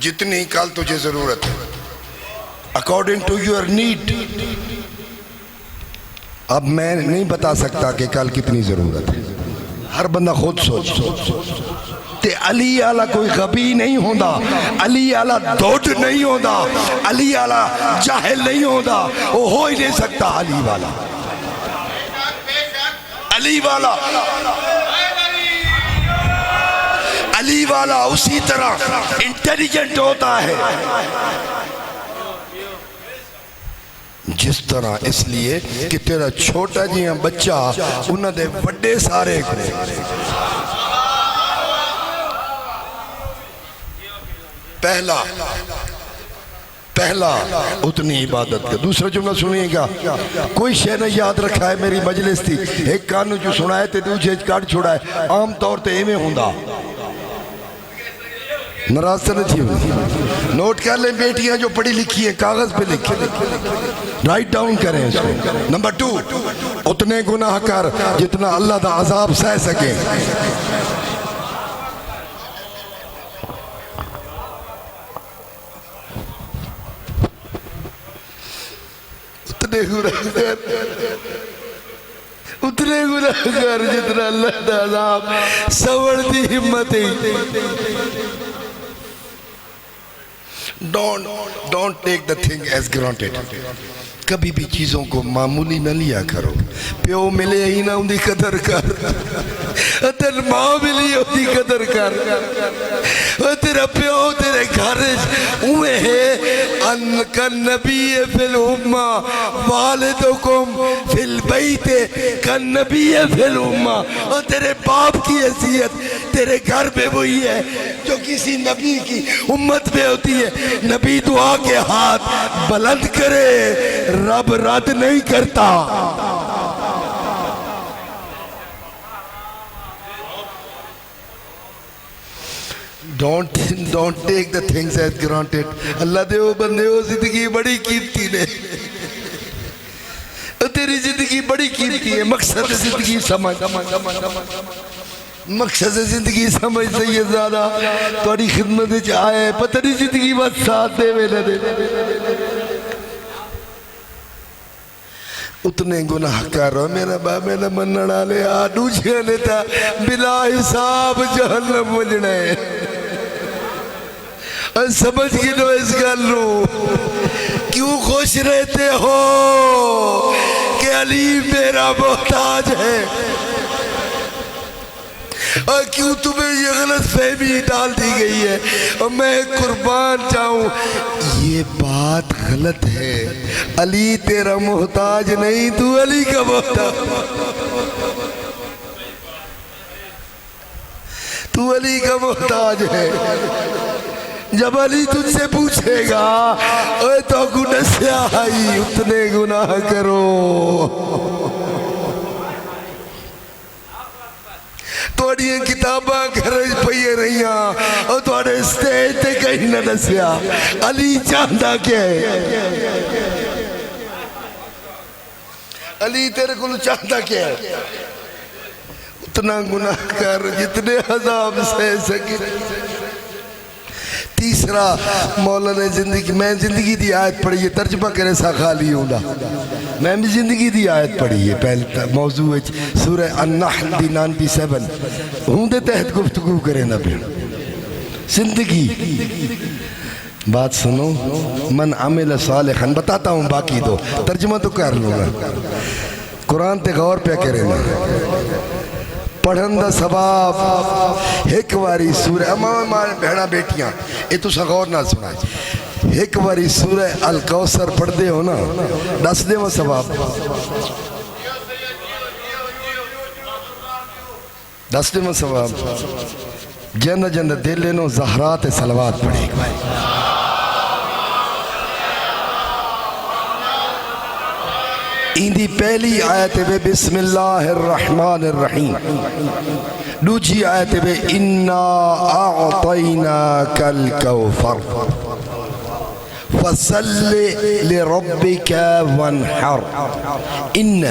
A: जितनी कल तुझे जरूरत है, अकॉर्डिंग टू योर नीड। अब मैं नहीं बता सकता कि कल कितनी जरूरत है, हर बंदा खुद सोच। ते अली आला कोई गबी नहीं होता, अली आला दौड़ नहीं होता, अली आला जाहिल नहीं होता, वो हो ही नहीं सकता। अली वाला, अली वाला, अली वाला उसी तरह इंटेलिजेंट होता है जिस तरह, इसलिए कि तेरा छोटा जिहा बच्चा उन्होंने बड़े सारे पहला पहला उतनी इबादत का। दूसरा जुमला सुनिएगा, कोई शय ने याद रखा है मेरी मजलिस थी, एक कानू जो सुनाए थे दूसरे काट छुड़ाए, आम तौर पर इवें होंदा, नाराज तो नहीं थी। नोट कर लें बेटियां जो पढ़ी लिखी है, कागज पे लिखे, राइट डाउन करें इसको। नंबर 2, उतने गुनाह कर जितना अल्लाह का अजाब सह सके। उतने गुनाह कर जितना अल्लाह का अजाब सवड़ दी हिम्मत है। Don't take the thing as granted। कभी भी चीज़ों को मामूली न लिया करो। प्यो मिले ही ना उनकी कदर कर, तेरी माँ मिली उसकी कदर कर, तेरा प्यो तेरे घर उमें है, अन का नबी फिल उम्मा वालिदुकुम फिल बैते का नबी फिल उम्मा। और तेरे बाप की हैसियत तेरे घर पे वही है जो किसी नबी की उम्मत पे होती है। नबी दुआ के हाथ बुलंद करे, रब रद्द नहीं करता। Don't take the things as granted। अल्लाह दे वो बंदे हो, जिंदगी बड़ी कीमती ने, तेरी जिंदगी बड़ी कीमती है। मकसद जिंदगी समझ, मकसद जिंदगी समझ से ये ज्यादा थोड़ी खिदमत आए, पता नहीं जिंदगी बस साथ दे ना दे। उतने गुनाह करो मेरा बा मेरा मनने वाले आ दूसरे ने था बिला हिसाब जहन्नम मुझने। और समझ के लो इस गल क्यों खुश रहते हो कि अली मेरा मोहताज है, और क्यों तुम्हें ये गलत फहमी डाल दी गई है। और मैं कुर्बान जाऊं, ये बात गलत है। अली तेरा मोहताज नहीं, तू अली का मोहताज, तू अली का मोहताज है। जब अली तुझसे पूछेगा ओए तो गुनस्या आई उतने गुनाह करो, थोड़िया किताबा घर पई रही और थोड़े स्टेज ते कहीं न दसिया। अली चाहता क्या है? अली तेरे को चाहता क्या है? उतना गुनाह कर जितने अज़ाब सह सके। तीसरा मौला ने जिंदगी, मैं जिंदगी की आयत पढ़ी है, तर्जमा करे सा खाली होगा। मैं भी जिंदगी की आयत पढ़ी है पहले मौजू सूरह अन-नहल 97 हूँ दे तहत गुफ्तगू करें ना फिर जिंदगी। बात सुनो, मन आमिल सालिहन बताता हूँ, बाकी दो तर्जमा तो कर लूँगा। कुरान ते गौर पे करें ना, पढ़न दा सवाब एक बारी सूरह मारे भेड़ा बेटियां ये तो गौर ना सुना, एक बारी सूरह अल कौसर पढ़ते हो ना, दस दे वो सवाब, दस दे वो सवाब। जन जन दिल नो ज़हरा ते सलवात पढ़े एक बार। इंदी पहली आयत वे बिस्मिल्लाहिर्रहमानिर्रहीम, दूसरी आयत वे इन्ना आतैना कल कौसर। फसल्लि लिरब्बिका वनहर इन्न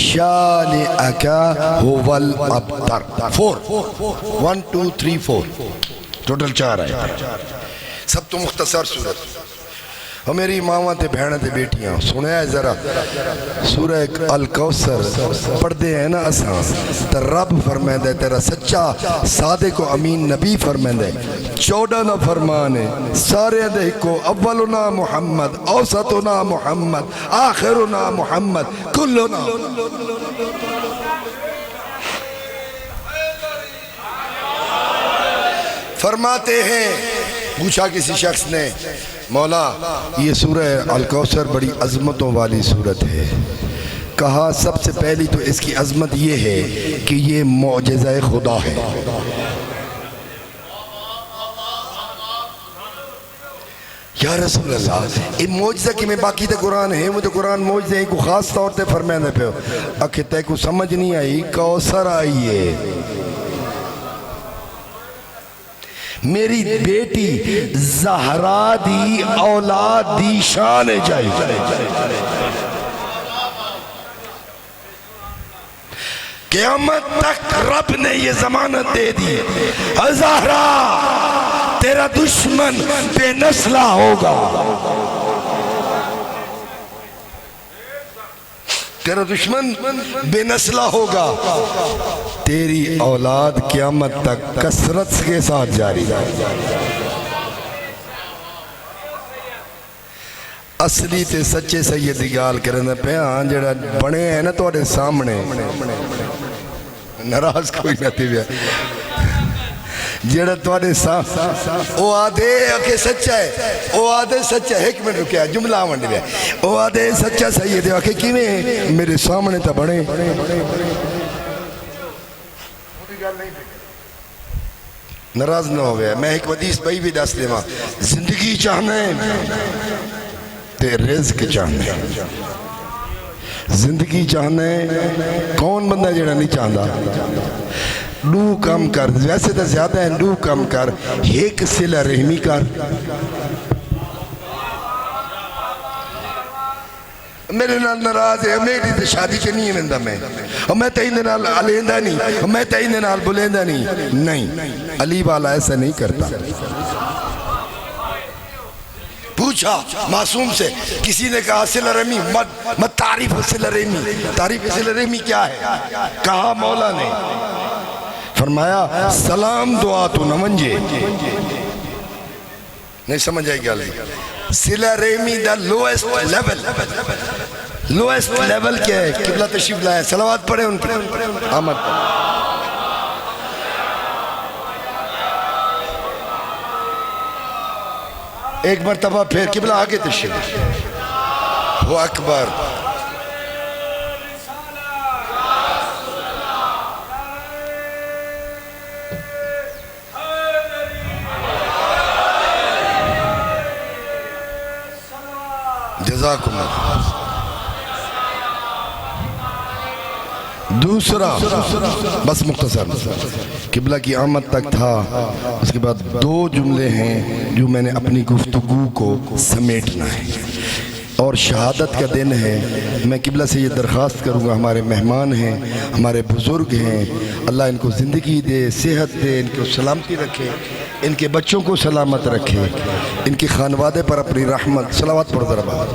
A: शानिअका हुवल अब्तर। 4 1 2 3 4 टोटल 4 है। सब तो मुख्तसर सूरत। और मेरी मावा ते भैन ते बेटियां सुने जरा सूरह अल कौसर पढ़ते हैं ना असा तो रब फरमांदा है तेरा सच्चा सादिक व अमीन नबी फरमांदा है 14 ना फरमान है सारे दे को अव्वलुना मुहम्मद औसतुना मुहम्मद आखिरुना मुहम्मद कुल्लुना। फरमाते हैं पूछा किसी शख्स ने मौला ये सूरह अल कौसर बड़ी अज़मतों वाली सूरत है। कहा सबसे पहली तो इसकी अज़मत ये है कि ये मौजज़ा खुदा है। या रसूल अल्लाह ये मौजज़ा कि मैं बाकी तो कुरान है वो तो कुरान मौजज़े को ख़ास तौर पर फरमाने पे आखिर तय को समझ नहीं आई कौसर आई है। मेरी बेटी ज़हरा दी औलाद दी शान जाए क़यामत तक रब ने ये ज़मानत दे दी ज़हरा तेरा दुश्मन बेनस्ला होगा, तेरा दुश्मन बेनस्ला होगा, तेरी औलाद क़यामत तक कसरत के साथ जारी है। असली ते सच्चे सैयद की गाल करना पे हाँ जरा बने है ना थोड़े सामने नाराज कोई नहीं पिया जेड़ा थोड़े सामने वो आधे आके सच्चा है वो आधे सच्चा है। 1 मिनट रुकिया जुमला मंड गया वो आधे सच्चा सैयद आके किवें मेरे सामने तो बने नाराज ना हो गया। मैं एक हदीस भाई भी दस देवा जिंदगी चाहना ते रिज़्क चाहना जिंदगी चाहना कौन बंदा जेड़ा नहीं चाहता। दू कम कर वैसे तो ज्यादा है दू कम कर एक सिला रहमी कर मेरे नाल नाराज है मेरी तो शादी च नहीं वेंदा मैं तेरे नाल अलेंदा नहीं मैं तेरे नाल बुलेंदा नहीं अली वाला ऐसा नहीं करता। पूछा मासूम से किसी ने कहा सिला रहमी मत तारीफ सिला रहमी क्या है। कहा मौला ने फरमाया सलाम दुआ तो न मंजे नहीं समझ आई गल सिला रहमी द लोएस्ट लेवल क्या है। किबला तशरीफ लाया सलावत पढ़े उन पर आमद एक मरतबा फिर किबला आगे तशरीफ वो अकबर जज़ाकुमुल्लाह। दूसरा बस मुख्तसर किबला की आमद तक था उसके बाद 2 जुमले हैं जो मैंने अपनी गुफ्तगू को समेटना है और शहादत का दिन है। मैं किबला से ये दरख्वास्त करूँगा हमारे मेहमान हैं हमारे बुज़ुर्ग हैं अल्लाह इनको ज़िंदगी दे सेहत दे इनको सलामती रखे इनके बच्चों को सलामत रखे इनके खानवादे पर अपनी रहमत सलावत पढ़ दरबार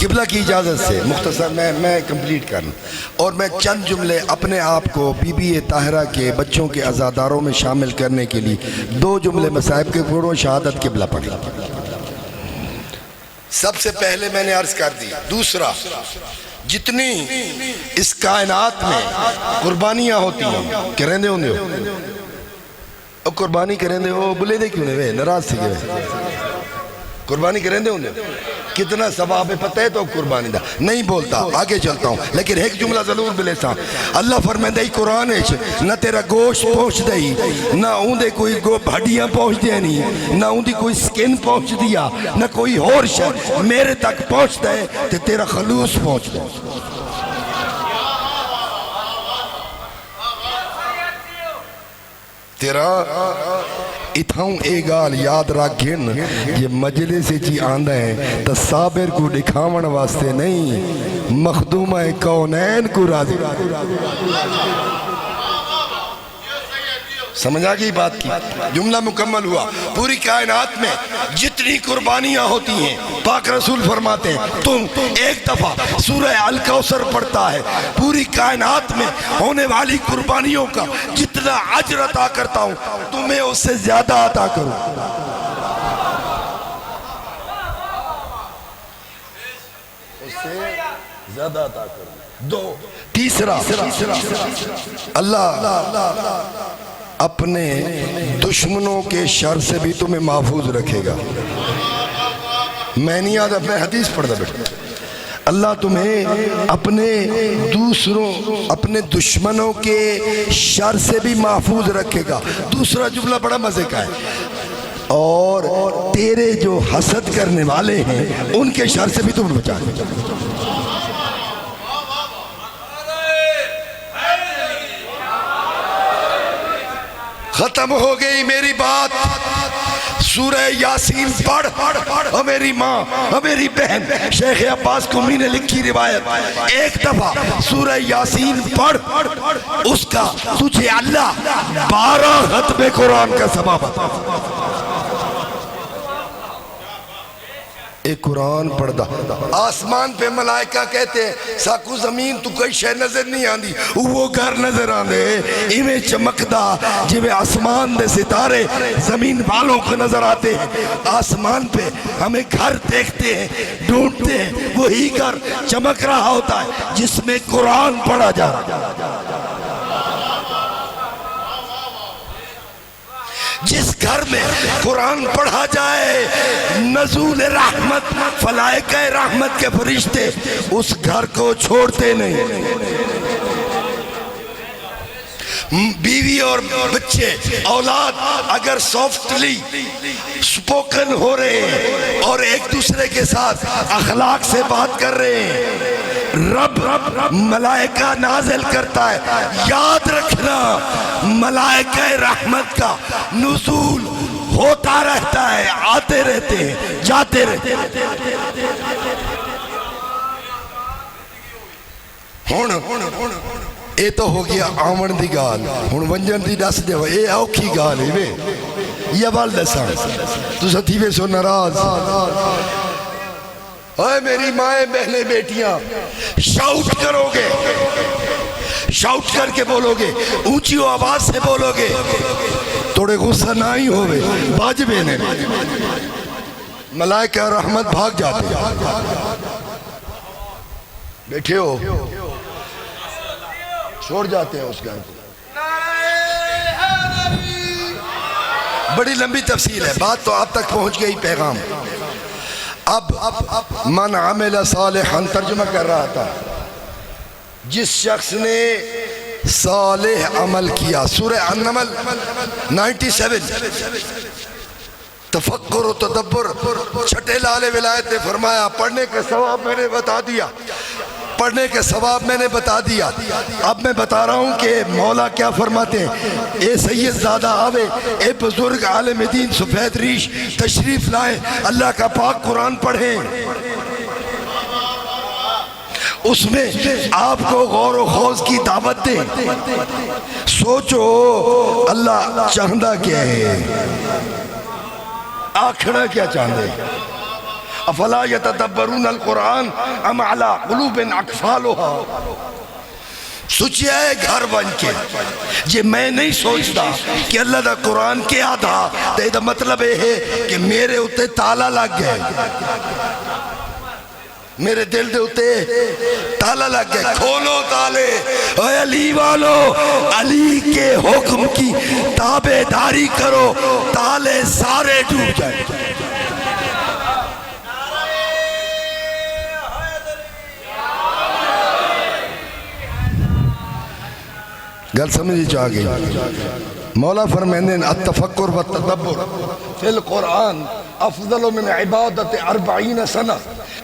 A: किबला की इजाज़त से मुख्तसर मैं कंप्लीट कर और मैं चंद जुमले अपने आप को बीबी ताहिरा के बच्चों के अज़ादारों में शामिल करने के लिए 2 जुमले मसाइब के पढ़ो शहादत किबला पढ़ी। सबसे पहले मैंने अर्ज कर दी। दूसरा जितनी इस कायनात में कुर्बानियाँ होती हैं करेंदे होंगे हो कुर्बानी करेंदे हो बुले दे क्यों वे नाराज थे कुर्बानी करेंदे होंगे कितना सवाब है पता है तो कुर्बानी दा नहीं बोलता आगे चलता हूँ लेकिन एक जुमला जरूर मिले सा अल्लाह फरमांदा कुरान न तेरा गोश्त पहुँच दई ना उन्दे कोई हड्डियां पहुँच दे नहीं ना उन्दी कोई स्किन पहुँच दिया ना कोई होर शय मेरे तक पहुँच दे ते तेरा खलूस पहुँच दे। तेरा इथाऊं ए गाल याद रखिन ये मजलिस जी आंदा है तो साबिर को दिखावन वास्ते नहीं, मखदूम कौनैन को राजी। समझ आ गई बात की? जुमला मुकम्मल हुआ। पूरी कायनात में जितनी कुर्बानियां होती हैं, पाक रसूल फरमाते हैं तुम एक दफा सूरह अल कौसर पढ़ता है, पूरी कायनात में होने वाली कुर्बानियों का जितना अजर अता करता हूं तुम्हें उससे ज्यादा अता करूं। उससे ज्यादा अता करूं। दो, तीसरा, अल्लाह अपने दुश्मनों के शर से भी तुम्हें महफूज रखेगा। मैं नहीं याद, अपने हदीस पढ़ता बेटा। अल्लाह तुम्हें अपने दुश्मनों के शर से भी महफूज रखेगा। दूसरा जुमला बड़ा मजे का है, और तेरे जो हसद करने वाले हैं उनके शर से भी तुम्हें बचाएगा। खत्म हो गई मेरी बात। सूरह यासीन पढ़ और मेरी माँ और मेरी बहन शेख अब्बास कुमी ने लिखी रिवायत, एक दफा सूरह यासीन पढ़, उसका तुझे अल्लाह 12 खत्मे कुरान का सवाब। एक कुरान पढ़दा, आसमान पे मलाइका कहते हैं साकू जमीन तू कोई शय नजर नहीं आंदी, वो घर नजर आंदे इवें चमकदा जिवें आसमान दे सितारे जमीन वालों को नजर आते हैं। आसमान पे हमें घर देखते हैं, ढूंढते हैं, वही घर चमक रहा होता है जिसमें कुरान पढ़ा जा रहा है। जिस घर में कुरान पढ़ा जाए, नज़ूल रहमत, फलाइका रहमत के फरिश्ते उस घर को छोड़ते नहीं। बीवी और बच्चे, औलाद अगर सॉफ्टली स्पोकन हो रहे हैं और एक दूसरे के साथ अखलाक से बात कर रहे हैं, रब मलाइका नाज़िल करता है। याद रखना, मलाइका रहमत का नुज़ूल होता रहता है, आते रहते हैं, जाते रहते हैं। ये तो हो गया आवन की गाल, हुण वंजन की दस दो, ये औखी गाल है वे, ये वल दसा तुम थी वे सो नाराज। ओए मेरी माए बहने बेटियां, शाउट करोगे, शाउट करके बोलोगे, ऊंची आवाज से बोलोगे, थोड़े गुस्सा ना ही होवे, बाजबे ने मलाइका रहमत भाग जाते। बैठे हो, छोड़ जाते हैं उस घर को। बड़ी लंबी तफसील है, बात तो आप तक पहुंच गई पैगाम। अब मन आमिल सालिहन तर्जुमा कर रहा था, जिस शख्स ने सालेह अमल किया। सूरह अन-नमल 97 तफक्कुर और तदब्बर छठे लाले विलायत ने फरमाया, पढ़ने का सवाब मैंने बता दिया, पढ़ने के सवाब मैंने बता दिया। अब मैं बता रहा हूँ कि मौला क्या फरमाते हैं। ए सैयद ज़ादा आवे, ए बुजुर्ग आलिम दीन सफ़ेद रीश तशरीफ लाए, अल्लाह का पाक कुरान पढ़ें, उसमें आपको गौर व खौज की दावत दें। सोचो अल्लाह चाहता क्या है, आखना क्या चाहते। अफला यतदब्बरून अल कुरान अम अला कुलूबिन अक़फ़ालुहा। सोचिए घर बन के जे मैं नहीं सोचता कि अल्लाह दा कुरान क्या था, तो इसका मतलब यह है कि मेरे उत्ते ताला लग गया, मेरे दिल के उत्ते ताला लग गया। खोलो ताले, ओए अली वालो, अली के हुक्म की ताबेदारी करो, ताले सारे टूट जाए। गल समझ आ गई। मौला फरमाते हैं अत्तफक्कुर व तदब्बुर फिल कुरान अफज़ल मिन इबादत 40 सना।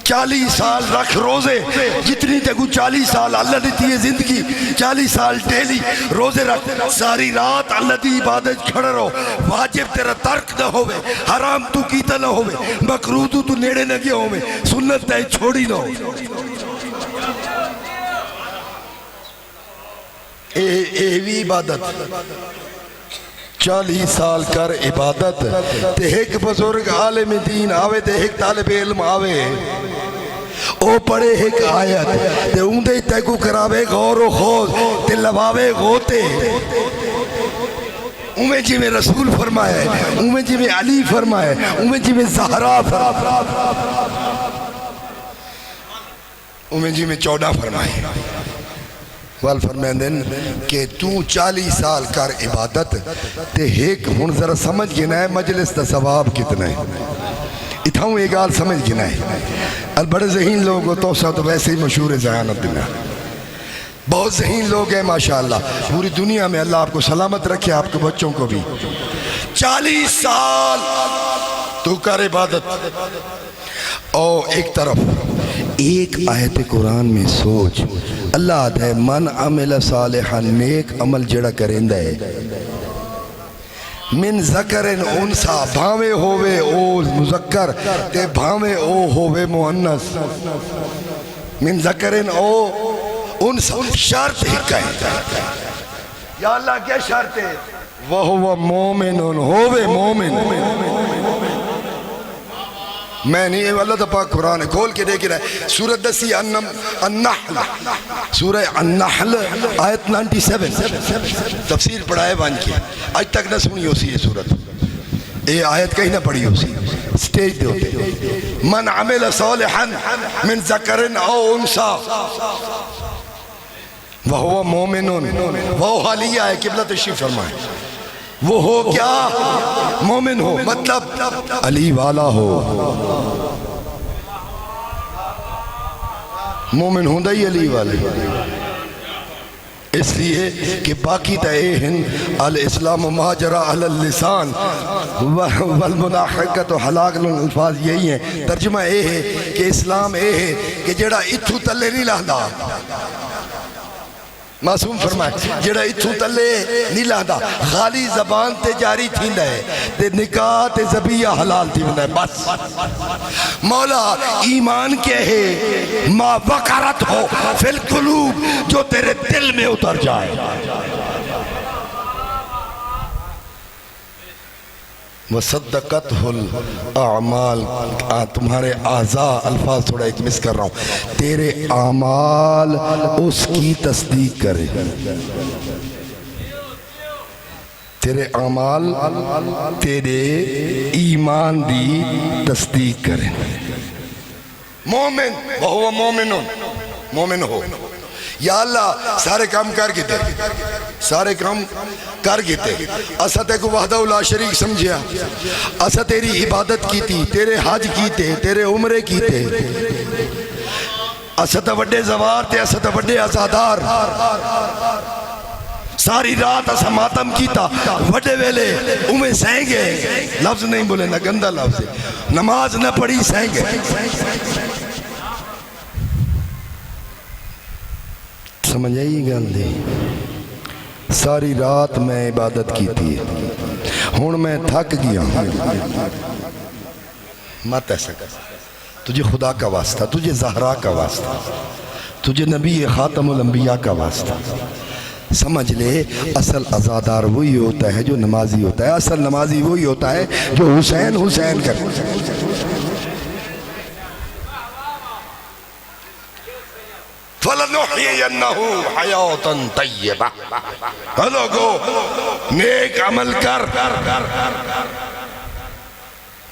A: 40 साल रख रोजे, जितनी तेको 40 साल अल्लाह दी दी जिंदगी, 40 साल डेली रोजे रख, सारी रात अल्लाह दी इबादत खड़ा रहो। वाजिब तेरा तर्क न होवे, हराम तू कीता न होवे, मकरूह तू नेड़े न गया होवे, सुन्नत तै छोड़ी न हो। ए भी इबादत 40 साल कर इबादत ते एक बुजुर्ग आलिम दीन आवे ते एक तालिब इल्म आवे, ओ पढ़े एक आयत ते उंदे तैको करावे गौर व खौज ते लवावे गोते। उमें जिमें रसूल फरमाए, उमें जिमें अली फरमाए, उमें जिमें ज़हरा फरमाए, उमें जिमें 14 फरमाए। वाल फरमाते कि तू 40 साल कर इबादत ते एक हुण जरा समझ गिना है मजलिस का सवाब कितना है। इथाऊ एक गाल समझ गिना है। अल बड़े जहीन लोग हो तो सब तो वैसे ही मशहूर है ज़हानत दुनिया, बहुत जहीन लोग हैं माशाअल्लाह। पूरी दुनिया में अल्लाह आपको सलामत रखे, आपके बच्चों को भी। 40 साल तू कर इबादत और एक तरफ एक आयत कुरान में सोच, अल्लाह दे मन अमल सालिहन नेक अमल जड़ा करेंदा है, मिन ज़करिन उनसा भावे होवे ओ मुज़क्कर ते भावे ओ होवे मुअन्नस, मिन ज़करिन ओ उनसा। शर्त हिक है, या अल्लाह क्या शर्त है? वह मोमिन होवे मोमिन। मैं नहीं, अल्लाह तो पाक कुरान है, खोल के देख रहा है। सूरत दसी अन्नहल, सूरह अन्नहल आयत 97 तफसीर पढ़ाए बन के आज तक ना सुनी होसी ये सूरत, ये आयत कहीं ना पढ़ी होसी स्टेज दे होते। मन अमिल सालिहन मिन ज़करिन औ उनसा वहुव मोमिनुन, वो हालिया है किबला तशरीफ फरमाए, वो हो क्या? मोमिन हो, मतलब अली वाला हो। मोमिन होंदा ही अली वाले, इसलिए कि बाकी तय अल इस्लाम माजरा अल लिसान वल मुनाफिकत हलाकल अल्फाज यही है। तर्जुमा ये है कि इस्लाम ये है कि जेड़ा इथू तले नहीं लांदा, मासूम फरमाए जेड़ा इथू तले नहीं लांदा, खाली जबान ते जारी थींदा है ते निकाह ते ज़बिया हलाल थी वेंदा है बस। मौला ईमान क्या है? मा वक़रत हो फिल कुलूब, जो तेरे दिल में उतर जाए। वसद्दक़त हुल आमाल, तुम्हारे आज़ा, अल्फाज थोड़ा एक मिस कर रहा हूँ, तेरे आमाल उसकी तस्दीक करे, तेरे आमाल तेरे ईमान दी तस्दीक करे। मोमिन वहुव मोमिनुन, मोमिन हो। या अल्लाह सारे काम कर गिते, सारे काम कर गिते, असा तेको वहदहुल्ला शरीक समझिया, असा तेरी इबादत की थी, तेरे हज कीते, तेरे उमरे कीते, असा तो वड्डे जवार ते, असा तो वड्डे आजादार, सारी रात असा मातम कीता, वड्डे वेले उमें सहेंगे, लफ्ज नहीं बोले ना, गंदा लफ्ज, नमाज न पढ़ी सहेंगे। समझ आई गल दी? सारी रात मैं इबादत की थी, हुण मैं थक गया, मत ऐसा कर, तुझे खुदा का वास्ता, तुझे ज़हरा का वास्ता, तुझे नबी ख़ातमुल अंबिया का वास्ता। समझ ले, असल अज़ादार वही होता है जो नमाजी होता है, असल नमाजी वही होता है जो हुसैन हुसैन कर। नेक अमल कर,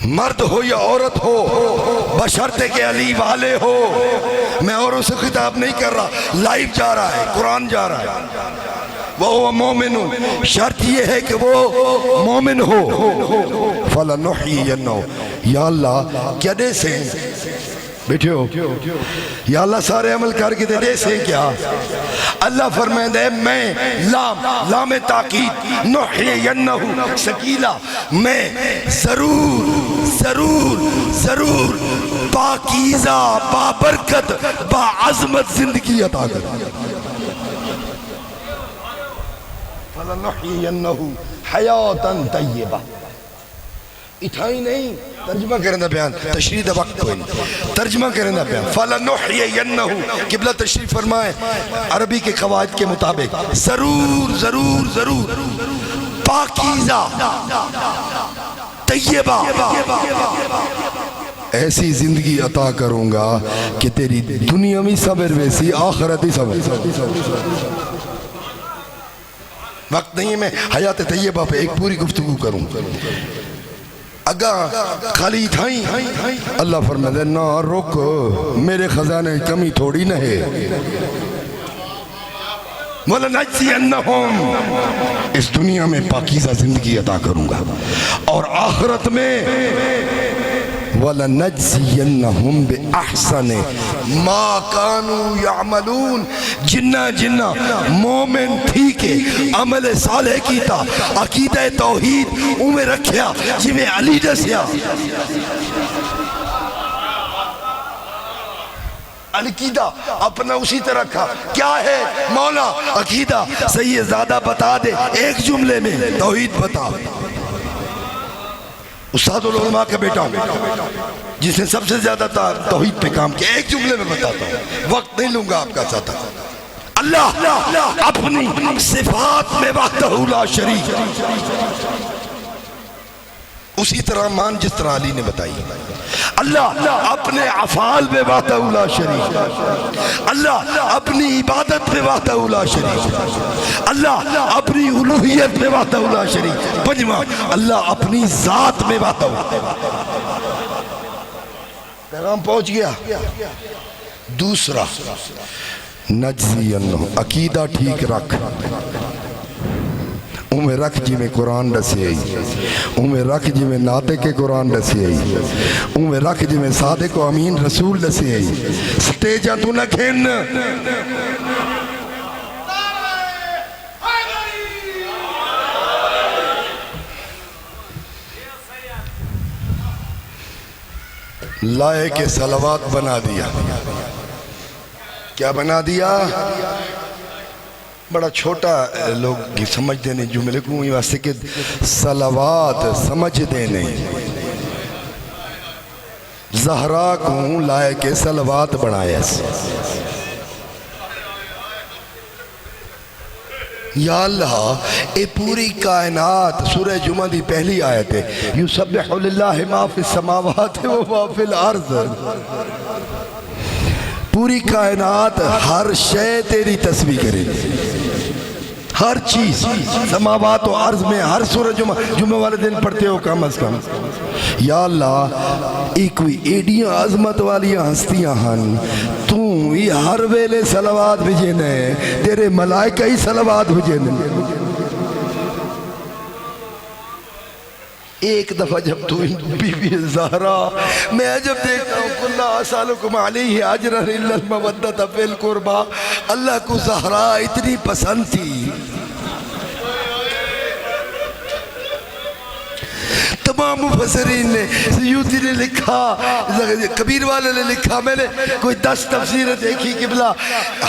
A: मर्द हो या औरत हो, बशर्ते के अली वाले हो। मैं औरों से खिताब नहीं कर रहा, लाइव जा रहा है, कुरान जा रहा है। वो मोमिन, शर्त ये है कि वो मोमिन हो। फलनुहयिन्नहु, या अल्लाह क्या दे से बैठे हो या अल्लाह सारे अमल करके दे दे से क्या अल्लाह फरमाता है मैं लाम ताकीद नुहयन्नहु सकीला मैं जरूर जरूर जरूर पाकीज़ा बाबरकत बाअज़मत जिंदगी अता करूंगा फलनुहयन्नहु हयातन तय्यबा इतना ही नहीं तर्जमा करना बयान तशरीह वक्त कोई तर्जमा करना बयान फलनुहयन्नहु किबला तशरीफ फरमाए अरबी के कवायद के मुताबिक जरूर जरूर जरूर पाकीज़ा तय्यबा ऐसी जिंदगी अता करूंगा कि तेरी दुनिया में सबर वैसी आखिरत ही सबर। वक्त नहीं है मैं हयात तय्यबा पे एक पूरी गुफ्तगू करूं अगा खाली थाई अल्लाह फरमाता ना रुक मेरे खजाने की कमी थोड़ी न है वलनजज़ियन्नहुम इस दुनिया में पाकीज़ा जिंदगी अता करूंगा और आखिरत में वलनजज़ियन्नहुम बिअहसनि मा कानू यअमलून जिन्ना जिन्ना मोमिन थी के अमल साले कीता अकीदा तौहीद उमें रखिया जिमें अली दसिया अकीदा अपना उसी तरह रखा क्या है मौला अकीदा सही है ज्यादा बता दे एक जुमले में तौहीद बता उस्तादुल उलमा का बेटा हूं जिसने सबसे ज्यादा तौहीद पे काम किया एक जुमले में बताता हूं वक्त नहीं लूंगा आपका साथ अल्लाह अपनी सिफात में वहदहू ला शरीक उसी तरह मान जिस तरह अली ने बताई अल्लाह अपने अफ़ाल में वहदहू ला शरीक अल्लाह अपनी इबादत में वहदहू ला शरीक अल्लाह अपनी उलूहियत में वहदहू ला शरीक पंजवा अल्लाह अपनी जात में वहदहू पैगाम पहुंच गया दूसरा नजज़ियन्नहु अकीदा ठीक रख उमें रख जिमें कुरान दसी आई उमें रख जिमें नाते के कुरान दसी आई उमें रख जिमें सादे को अमीन रसूल दसी आई स्टेजा तू न खेन लाए के सलावात बना दिया क्या बना दिया बड़ा छोटा लोग समझते नहीं जुमले को वास्ते के सलावात समझते नहीं ज़हरा को लाए के सलावात बनाया या अल्लाह ये पूरी कायनात सूरह जुमा दी पहली आयत है युसब्बिहु लिल्लाहि मा फिस समावाति व मा फिल अर्ज़ पूरी कायनात हर शय तेरी तस्बीह करेगी हर चीज समावात और अर्ज में हर सूरज जुम्मे वाले दिन पढ़ते हो कम अज कम या अल्लाह ये कोई एडियां आजमत वाली हस्तियां हन तू ये हर वेले सलावात भेजे ने तेरे मलाइका ही सलावात भेजे ने एक दफा जब तू बीबी ज़हरा मैं जब देखता हूँ कुल्ला सालुकुम अलैहि अजरन इल्लल मवद्दत फिल कुर्बा अल्लाह को ज़हरा इतनी पसंद थी तमाम मुफस्सिरीन ने सयूती ने लिखा कबीर वाले ने लिखा मैंने कोई 10 तफसीरें देखी किबला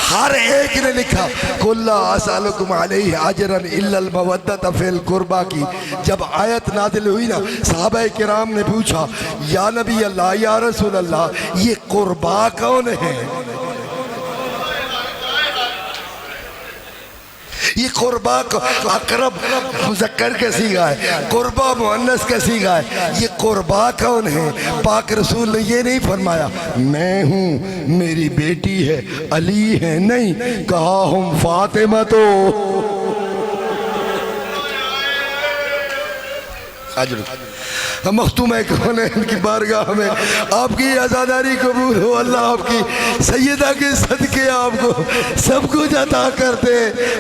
A: हर एक ने लिखा कुल्ला असअलुकुम अलैहि अजरन इल्लल मवद्दत फिल कुर्बा की जब आयत नाज़िल हुई ना सहाबा किराम ने पूछा या नबी अल्लाह या रसूल अल्लाह ये कुर्बा कौन है ये कुर्बा को अकरब मुज़क्कर का सीगा है कुर्बा मुअन्नस का सीगा है ये कुर्बा कौन है पाक रसूल ने ये नहीं फरमाया मैं हूँ मेरी बेटी है अली है नहीं कहा हम फातिमा तो अजर मखतूम कौन है इनकी बारगाह में आपकी आज़ादारी कबूल हो। अल्लाह आपकी सैयदा के सदके आपको सब कुछ अता करते,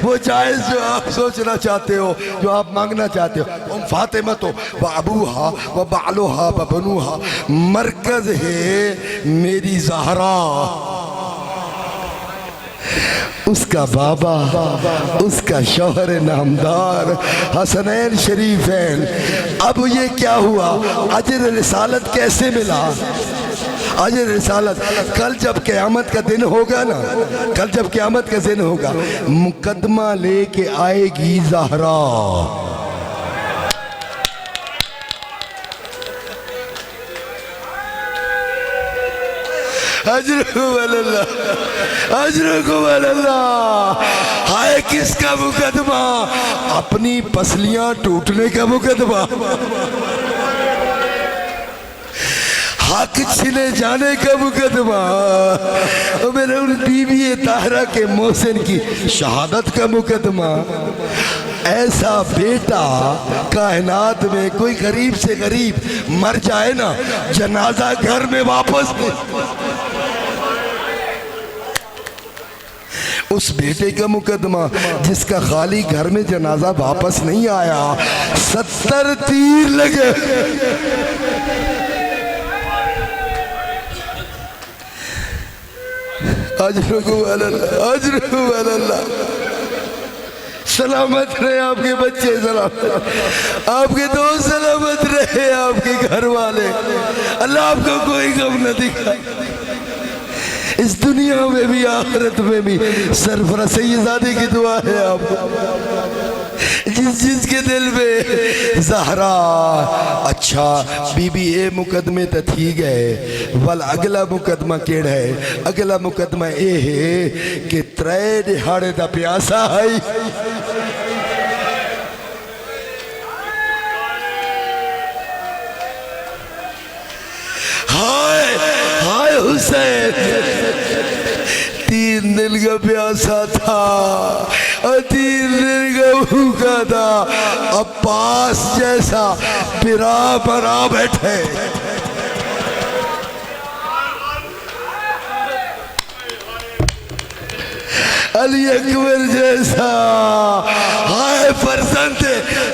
A: वो जायज़ जो आप सोचना चाहते हो, जो आप मांगना चाहते हो। फातिमा तो व अबूहा व बालुहा व बनुहा, मरकज़ है मेरी ज़हरा, उसका बाबा, उसका शौहर नामदार हसनैन शरीफैन। अब ये क्या हुआ, अजर रिसालत कैसे मिला? अजर रिसालत कल जब क़यामत का दिन होगा ना, कल जब क़यामत का दिन होगा, मुकदमा लेके आएगी ज़हरा। हाय किसका मुकदमा? अपनी पसलियां टूटने का मुकदमा, हक छिने जाने का मुकदमा, मेरे उन बीवी ताहरा के मोहसिन की शहादत का मुकदमा। ऐसा बेटा कायनात में कोई गरीब से गरीब मर जाए ना, जनाजा घर में वापस नहीं, उस बेटे का मुकदमा जिसका खाली घर में जनाजा वापस नहीं आया, 70 तीर लगे। अजरुकु अल्लाह, सलामत रहे आपके बच्चे, सलामत आपके दोस्त, सलामत रहे आपके घर वाले। अल्लाह आपको कोई गम न दिखाए, इस दुनिया में भी आखिरत में भी। सरफराज सैयदादी की दुआ है आपको, जिसके दिल में ज़हरा। अच्छा बीबी ए मुकदमे तो थी गए, वल अगला मुकदमा केड़ा है? अगला मुकदमा ये है कि 3 दिहाड़े दा प्यासा है। हाय हाय हुसैन, 3 दिन का प्यासा था और 3 दिन का भूखा था। अब्बास जैसा पिरा बना बैठे, अली अकबर जैसा। हाय फरजंद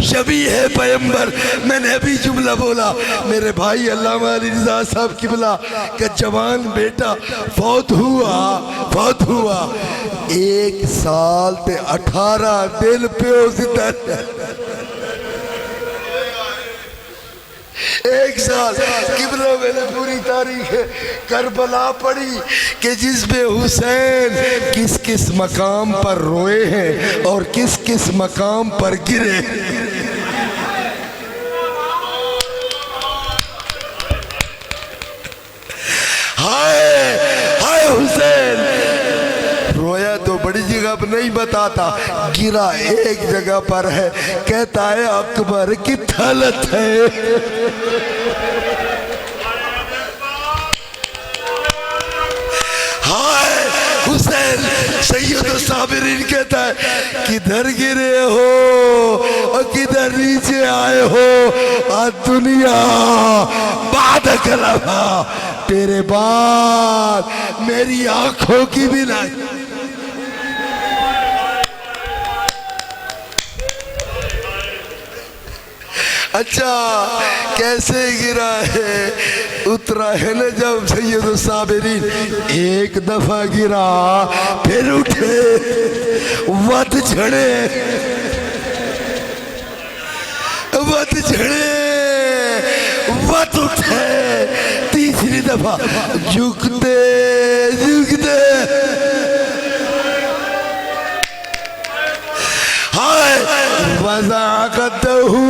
A: शबी है पैगंबर। मैंने अभी जुमला बोला, मेरे भाई अल्लामा अली रिज़ा साहब किबला का जवान बेटा फौत हुआ 1 साल ते 18 दिन प्यो जिंदा, 1 साल। किबला मैंने पूरी तारीख करबला पढ़ी कि जिसमें हुसैन किस किस मकाम पर रोए हैं और किस किस मकाम पर गिरे। हाय हाय हुसैन, रोया तो बड़ी जगह पर नहीं बताता, गिरा एक जगह पर है, कहता है अकबर की हालत है। हाय हुसैन सैयद साबिरीन कहता है किधर गिरे हो और किधर नीचे आए हो? दुनिया बाद कलमा, तेरे बाद मेरी आंखों की भी नहीं। अच्छा कैसे गिरा है? उतरा है न जब सैयद साबिरीन, 1 दफा गिरा फिर उठे, वत झड़े वत उठे, 3री दफा झुकते हाय वज़ाक़तहू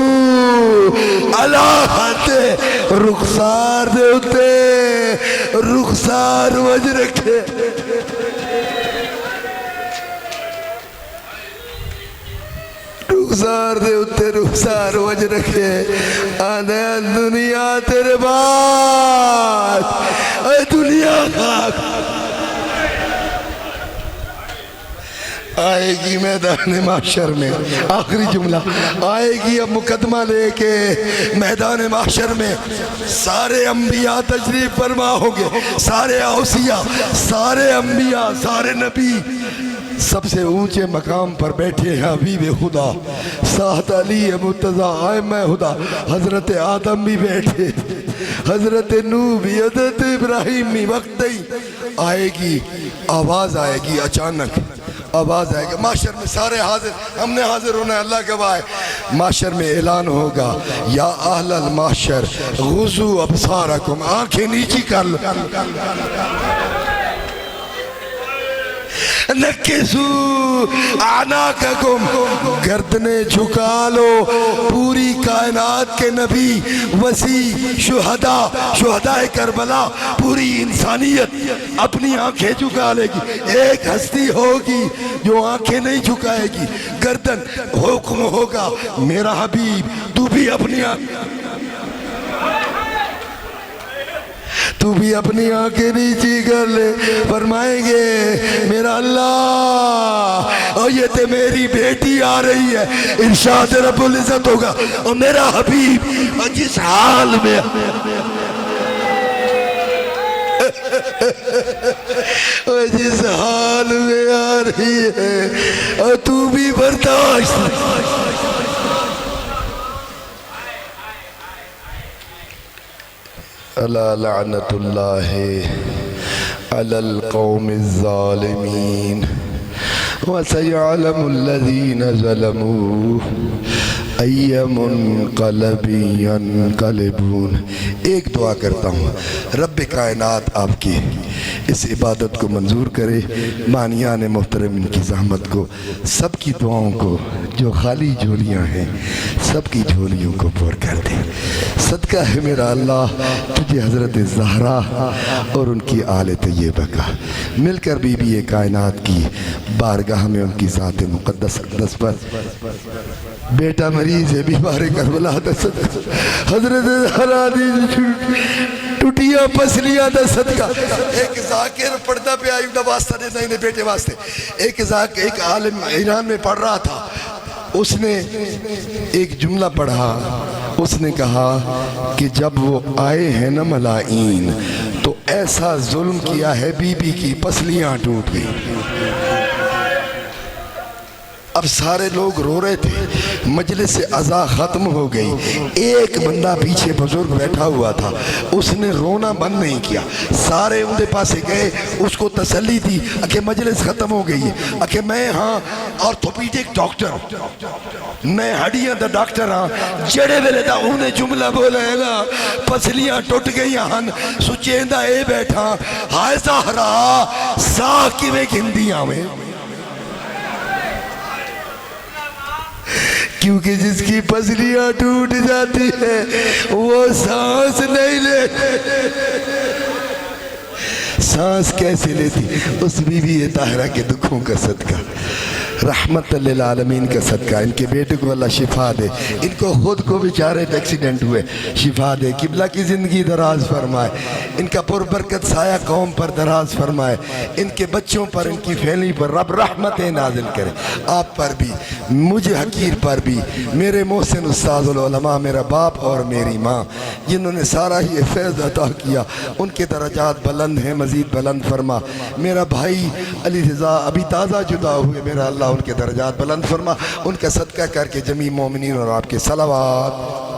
A: अला हाथे, रुखसार दे उते रुखसार वज रखे। रुखसार दे उते रुखसार वज रखे। आने दुनिया तेरे बाद, दुनिया खाक। आएगी मैदान माशर में, आखिरी जुमला, आएगी अब मुकदमा लेके मैदान माशर में। सारे अंबिया तशरीफ फरमा होंगे, सारे औसिया, सारे अंबिया, सारे नबी सबसे ऊंचे मकाम पर बैठे हैं हबीब खुदा, साथ अली मुर्तज़ा आए मैं खुदा, हजरत आदम भी बैठे, हजरत नूह भी, हजरत इब्राहिम भी। वक्त ही आएगी, आवाज़ आएगी, अचानक आवाज़ आएगी माशर में। सारे हाजिर, हमने हाजिर होना है, अल्लाह गवाह है। माशर में ऐलान होगा, या अहलल माशर गुज़ू अबसारकुम, आंखें नीची कर लो, नकिसू आनाककुम, गर्दने झुका लो। पूरी कायनात के नबी, वसी, शुहदा, शुहदाए करबला, पूरी इंसानियत अपनी आंखें झुका लेगी। एक हस्ती होगी जो आंखें नहीं झुकाएगी, गर्दन हुक्म होगा, मेरा हबीब तू भी अपनी तू भी अपनी आंखें नीची कर ले। फरमाएंगे मेरा अल्लाह, और ये तो मेरी बेटी आ रही है, इरशाद रब्बुल इज्जत होगा, और मेरा हबीब और जिस हाल में और जिस हाल में आ रही है, और तू भी बर्दाश्त। अला लअनतुल्लाहि अलल कौमिज़ ज़ालिमीन व सयअलमुल लज़ीना ज़लमू अय्य मुनक़लबिन यनक़लिबून। एक दुआ करता हूँ, रब्बे कायनात आपकी इस इबादत को मंजूर करे, मानियान मोहतरम इनकी ज़हमत को, सबकी दुआओं को, जो खाली झोलियाँ हैं सबकी झोलियों को पूर कर दे। सदका है मेरा अल्लाह तुझे हज़रत ज़हरा और उनकी आले तैयबा का, मिलकर बीबी कायनात की बारगाह में उनकी ज़ात मुक़द्दस अक़दस पर बेटा मरीज है, बीमार करबला हज़रत ज़हरा दी टूटिया पसलियां दा सदका। एक जाकिर पर्दा पे आई दा वास्ता देता इन्हें बेटे वास्ते। एक आलिम ईरान में पढ़ रहा था, उसने एक जुमला पढ़ा, उसने कहा कि जब वो आए हैं न मलाईन, तो ऐसा जुल्म किया है बीबी की पसलियां टूट गई। अब सारे लोग रो रहे थे, मजलिस से अज़ा ख़त्म हो गई। एक बंदा पीछे बुजुर्ग बैठा हुआ था, उसने रोना बंद नहीं किया। सारे उनके पास गए, उसको तसल्ली दी कि मजलिस ख़त्म हो गई है, कि मैं हाँ ऑर्थोपीडिक डॉक्टर, मैं हड्डियां दा डॉक्टर हाँ। जड़े वेले दा उन्हें जुमला बोला है ना, पसलियां टुट गई हन, सुचेंदा ए बैठा, हाय ज़हरा सा किवें गिंदियां में, क्योंकि जिसकी पसलियां टूट जाती है वो सांस नहीं लेती। सांस कैसे लेती? उस बीवी ताहिरा के दुखों का सदका, रहमत लिल आलमीन का सदका, इनके बेटे को अल्लाह शिफा दे, इनको खुद को बेचारे एक्सीडेंट हुए, शिफा दे, किबला की ज़िंदगी दराज फरमाए, इनका पुरबरकत साया कौम पर दराज फरमाए, इनके बच्चों पर, इनकी फैमिली पर रब रहमतें नाज़िल करे, आप पर भी, मुझे हकीर पर भी, मेरे मोहसिन उस्ताज़ुल उलमा, मेरा बाप और मेरी माँ, जिन्होंने सारा ही फैज़ अता किया, उनके दर्जात बुलंद हैं, मज़ीद बुलंद फरमा। मेरा भाई अली रज़ा अभी ताज़ा जुदा हुए, मेरा अल्लाह उनके दर्जात बुलंद फरमा, उनका सदका करके जमी मोमिनीन और आपके सलावात